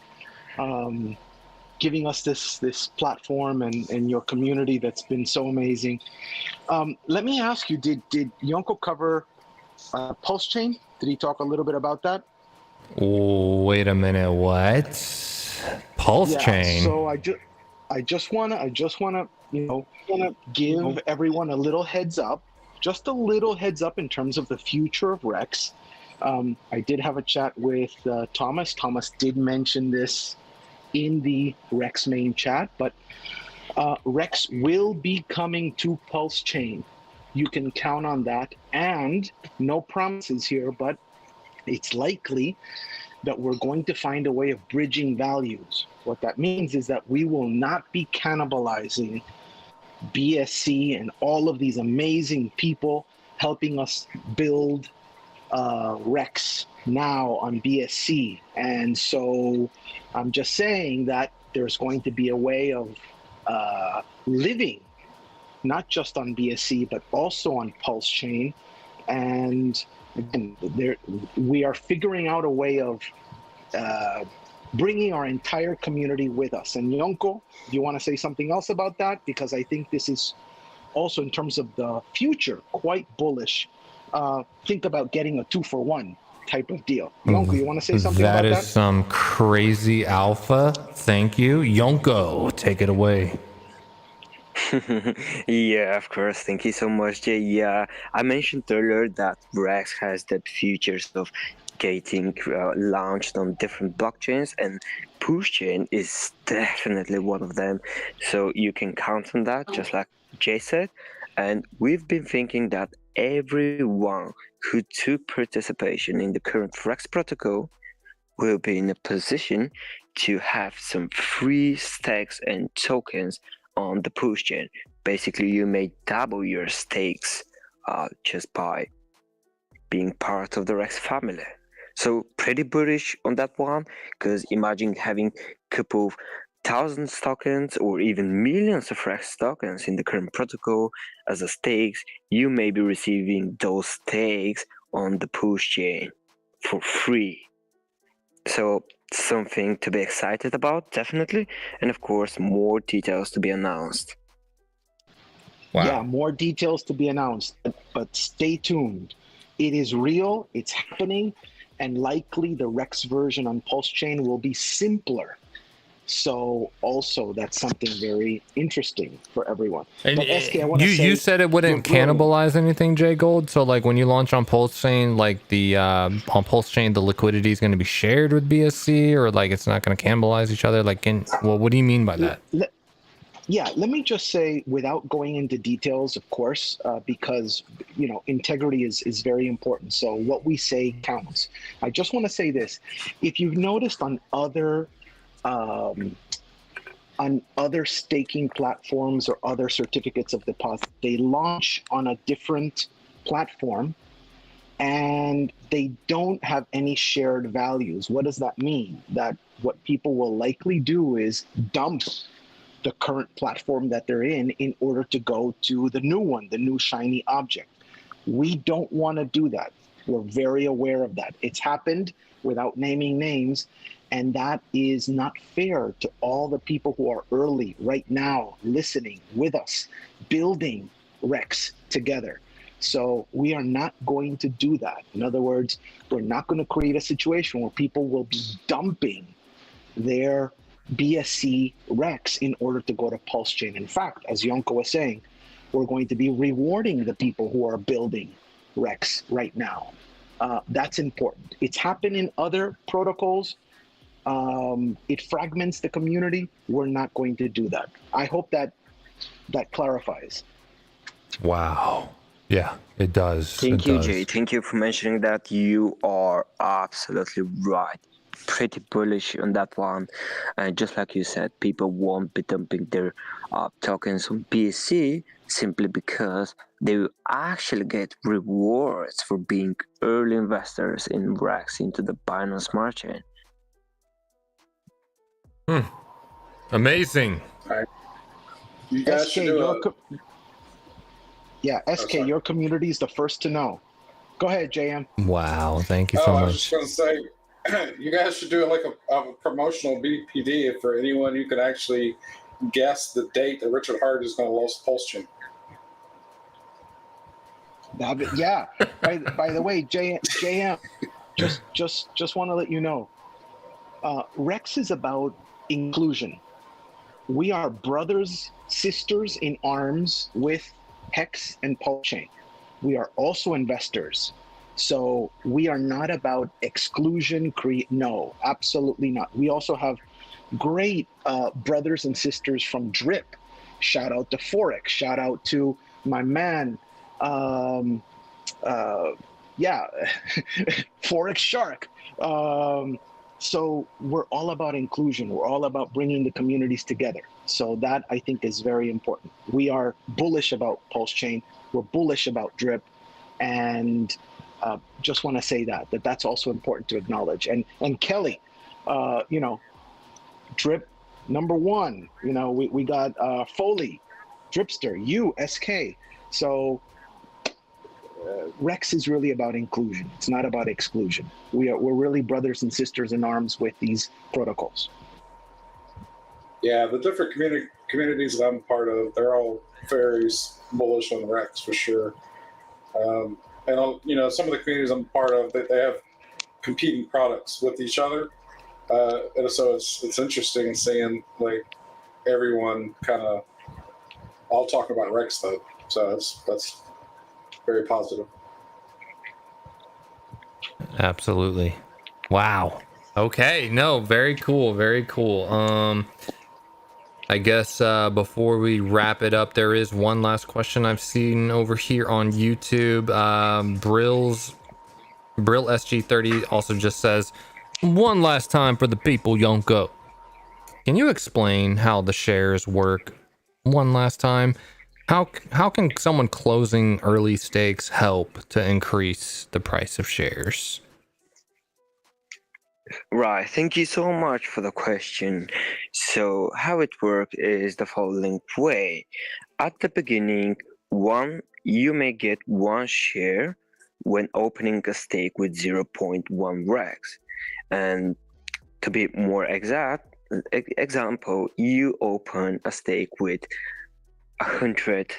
giving us this platform and your community that's been so amazing. Let me ask you, did Yonko cover Pulse Chain? Did he talk a little bit about that? Wait a minute, what? Pulse Chain? So I just wanna give everyone a little heads up. Just a little heads up in terms of the future of Rex. I did have a chat with Thomas. Thomas did mention this in the Rex main chat, but Rex will be coming to Pulse Chain. You can count on that. And no promises here, but it's likely that we're going to find a way of bridging values. What that means is that we will not be cannibalizing BSC and all of these amazing people helping us build Rex now on BSC. And so I'm just saying that there's going to be a way of living not just on BSC but also on Pulse Chain. And again, we are figuring out a way of bringing our entire community with us. And Yonko, do you want to say something else about that? Because I think this is also in terms of the future, quite bullish. Think about getting a 2-for-1 type of deal. Yonko, you want to say something about that? That is some crazy alpha. Thank you. Yonko, take it away. Yeah, of course. Thank you so much, Jay. Yeah, I mentioned earlier that Rex has the features of getting launched on different blockchains, and Pushchain is definitely one of them. So you can count on that, just like Jay said. And we've been thinking that everyone who took participation in the current Rex protocol will be in a position to have some free stakes and tokens on the push chain. Basically, you may double your stakes just by being part of the Rex family. So pretty bullish on that one, because imagine having a couple of thousands tokens or even millions of Rex tokens in the current protocol as a stakes. You may be receiving those stakes on the push chain for free. So something to be excited about, definitely, and of course more details to be announced. Wow. Yeah, more details to be announced, but stay tuned. It is real, it's happening, and likely the Rex version on Pulse Chain will be simpler. So also that's something very interesting for everyone. And but SK, I want to say, you said it wouldn't cannibalize anything, Jay Gold. So like when you launch on Pulse Chain, like the on Pulse Chain, the liquidity is going to be shared with BSC, or like it's not going to cannibalize each other. Like, what do you mean by that? Yeah, let me just say, without going into details, of course, because integrity is very important. So what we say counts. I just want to say this: if you've noticed on other staking platforms or other certificates of deposit, they launch on a different platform and they don't have any shared values. What does that mean? That what people will likely do is dump the current platform that they're in order to go to the new one, the new shiny object. We don't want to do that. We're very aware of that. It's happened without naming names, and that is not fair to all the people who are early right now, listening with us, building Rex together. So we are not going to do that. In other words, we're not going to create a situation where people will be dumping their BSC Rex in order to go to Pulse Chain. In fact, as Yonko was saying, we're going to be rewarding the people who are building Rex right now. That's important. It's happened in other protocols. It fragments the community. We're not going to do that. I hope that clarifies. Wow. Yeah, it does. Thank you, Jay. Thank you for mentioning that. You are absolutely right. Pretty bullish on that one. And just like you said, people won't be dumping their tokens on BSC simply because they will actually get rewards for being early investors in Rex into the Binance Smart Chain. Amazing. Right. You guys SK, SK, your community is the first to know. Go ahead, JM. Wow, thank you so much. I was just going to say, you guys should do like a promotional BPD for anyone who could actually guess the date that Richard Hart is going to lose Pulse Chain. Yeah. By the way, JM, just want to let you know, Rex is about inclusion. We are brothers, sisters in arms with Hex and Pulse Chain. We are also investors. So we are not about exclusion. No, absolutely not. We also have great brothers and sisters from Drip. Shout out to Forex. Shout out to my man. Forex Shark. So we're all about inclusion. We're all about bringing the communities together. So that, I think, is very important. We are bullish about Pulse Chain. We're bullish about Drip. And just want to say that's also important to acknowledge. And Kelly, Drip #1. We got Foley, Dripster, SK. So Rex is really about inclusion. It's not about exclusion. We're really brothers and sisters in arms with these protocols. Yeah, the different communities that I'm part of, they're all very bullish on Rex for sure. And some of the communities I'm part of, they have competing products with each other, and so it's interesting seeing like everyone kind of all talking about Rex though. So that's very positive. Absolutely. Wow. Okay. No, very cool. Very cool. I guess before we wrap it up, there is one last question I've seen over here on YouTube. Brill SG30 also just says, one last time for the people, Yonko. Can you explain how the shares work one last time? How can someone closing early stakes help to increase the price of shares? Right, thank you so much for the question. So, how it works is the following way. At the beginning, you may get one share when opening a stake with 0.1 rex. And to be more exact, example, you open a stake with 100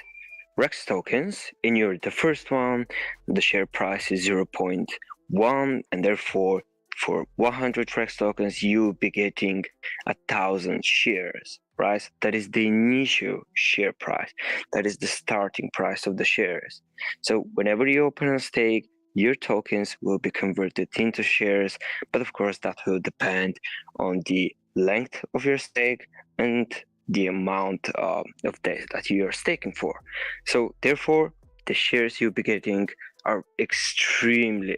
rex tokens, and you're the first one, the share price is 0.1, and therefore for 100 rex tokens you'll be getting 1,000 shares, right? That is the initial share price, that is the starting price of the shares. So whenever you open a stake, your tokens will be converted into shares, but of course that will depend on the length of your stake and the amount of days that you are staking for. So therefore the shares you'll be getting are extremely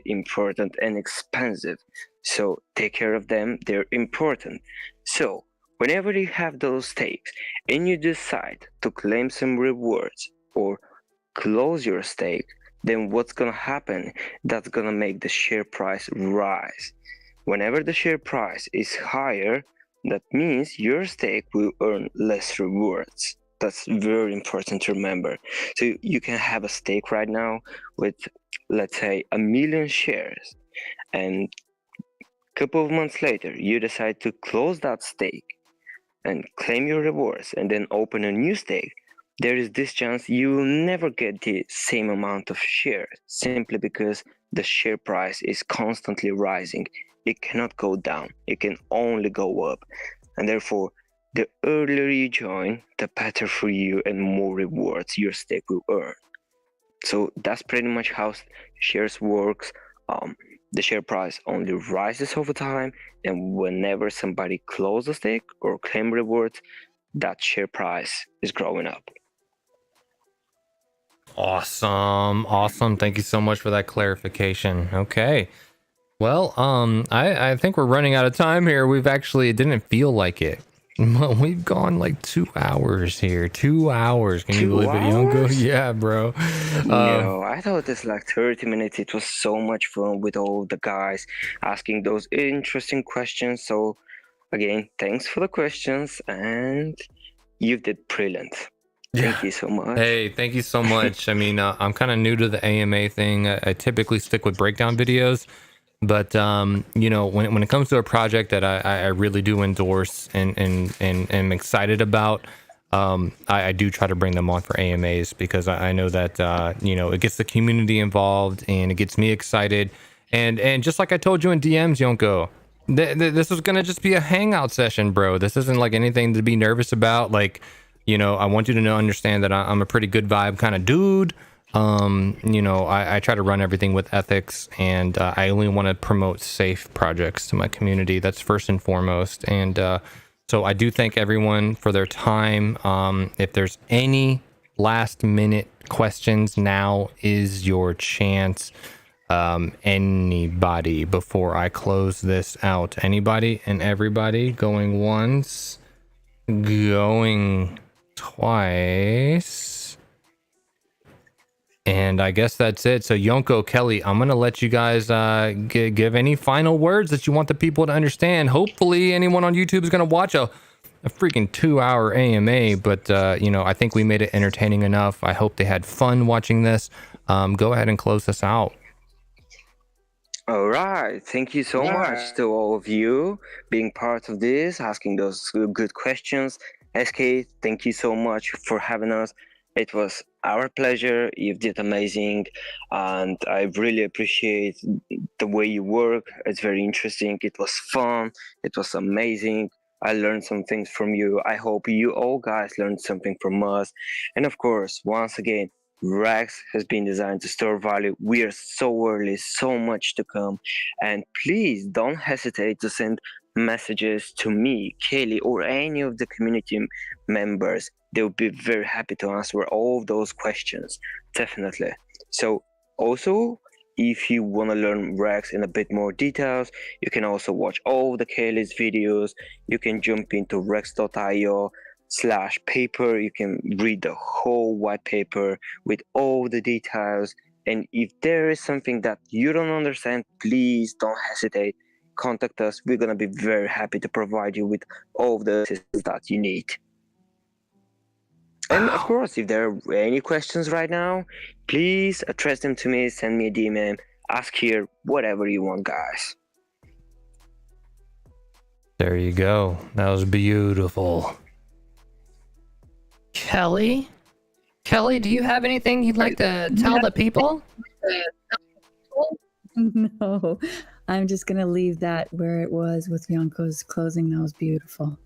important and expensive. So take care of them, they're important. So whenever you have those stakes and you decide to claim some rewards or close your stake, then what's gonna happen? That's gonna make the share price rise. Whenever the share price is higher, that means your stake will earn less rewards. That's very important to remember. So you can have a stake right now with, let's say, 1 million shares, and a couple of months later you decide to close that stake and claim your rewards and then open a new stake. There is this chance you will never get the same amount of shares, simply because the share price is constantly rising. It cannot go down, it can only go up, and therefore the earlier you join, the better for you and more rewards your stake will earn. So that's pretty much how shares works. The share price only rises over time, and whenever somebody closes a stake or claim rewards, that share price is growing up. Awesome. Thank you so much for that clarification. Okay. Well, I think we're running out of time here. It didn't feel like it. We've gone like 2 hours here. 2 hours. Can you believe it, Yonko? Yeah, bro. Yo, I thought it's like 30 minutes. It was so much fun with all the guys asking those interesting questions. So again, thanks for the questions, and you did brilliant. Thank you so much. Hey, thank you so much. I mean, I'm kind of new to the AMA thing. I typically stick with breakdown videos. But when it comes to a project that I really do endorse and am excited about, I do try to bring them on for AMAs, because I know that it gets the community involved and it gets me excited. And just like I told you in DMs, Yonko, this is gonna just be a hangout session, bro. This isn't like anything to be nervous about. Like, I want you to understand that I'm a pretty good vibe kind of dude. I try to run everything with ethics, and I only want to promote safe projects to my community. That's first and foremost. And so I do thank everyone for their time. If there's any last minute questions, now is your chance. Anybody, before I close this out? Anybody and everybody? Going once, going twice. And I guess that's it. So Yonko, Kelly, I'm gonna let you guys give any final words that you want the people to understand. Hopefully anyone on YouTube is gonna watch a freaking 2-hour AMA, but I think we made it entertaining enough. I hope they had fun watching this. Go ahead and close this out. All right. Thank you so much to all of you being part of this, asking those good questions. SK, thank you so much for having us. It was our pleasure. You did amazing, and I really appreciate the way you work. It's very interesting. It was fun. It was amazing. I learned some things from you. I hope you all guys learned something from us. And of course, once again, Rex has been designed to store value. We are so early, so much to come. And please don't hesitate to send messages to me, Kelly, or any of the community members. They'll be very happy to answer all of those questions. Definitely. So also, if you want to learn Rex in a bit more details, you can also watch all the Kelly's videos. You can jump into rex.io/paper. You can read the whole white paper with all the details. And if there is something that you don't understand, please don't hesitate. Contact us. We're going to be very happy to provide you with all of the assistance that you need. And of course, if there are any questions right now, please address them to me, send me a DM, ask here, whatever you want, guys. There you go. That was beautiful. Kelly, do you have anything you'd like to tell the people? No, I'm just gonna leave that where it was with Yonko's closing. That was beautiful.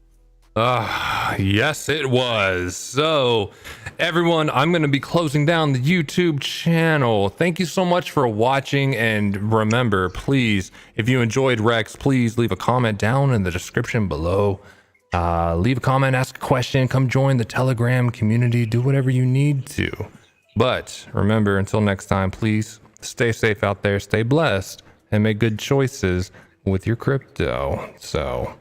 Yes, it was. So, everyone, I'm going to be closing down the YouTube channel. Thank you so much for watching. And remember, please, if you enjoyed Rex, please leave a comment down in the description below. Leave a comment, ask a question, come join the Telegram community, do whatever you need to. But remember, until next time, please stay safe out there, stay blessed, and make good choices with your crypto. So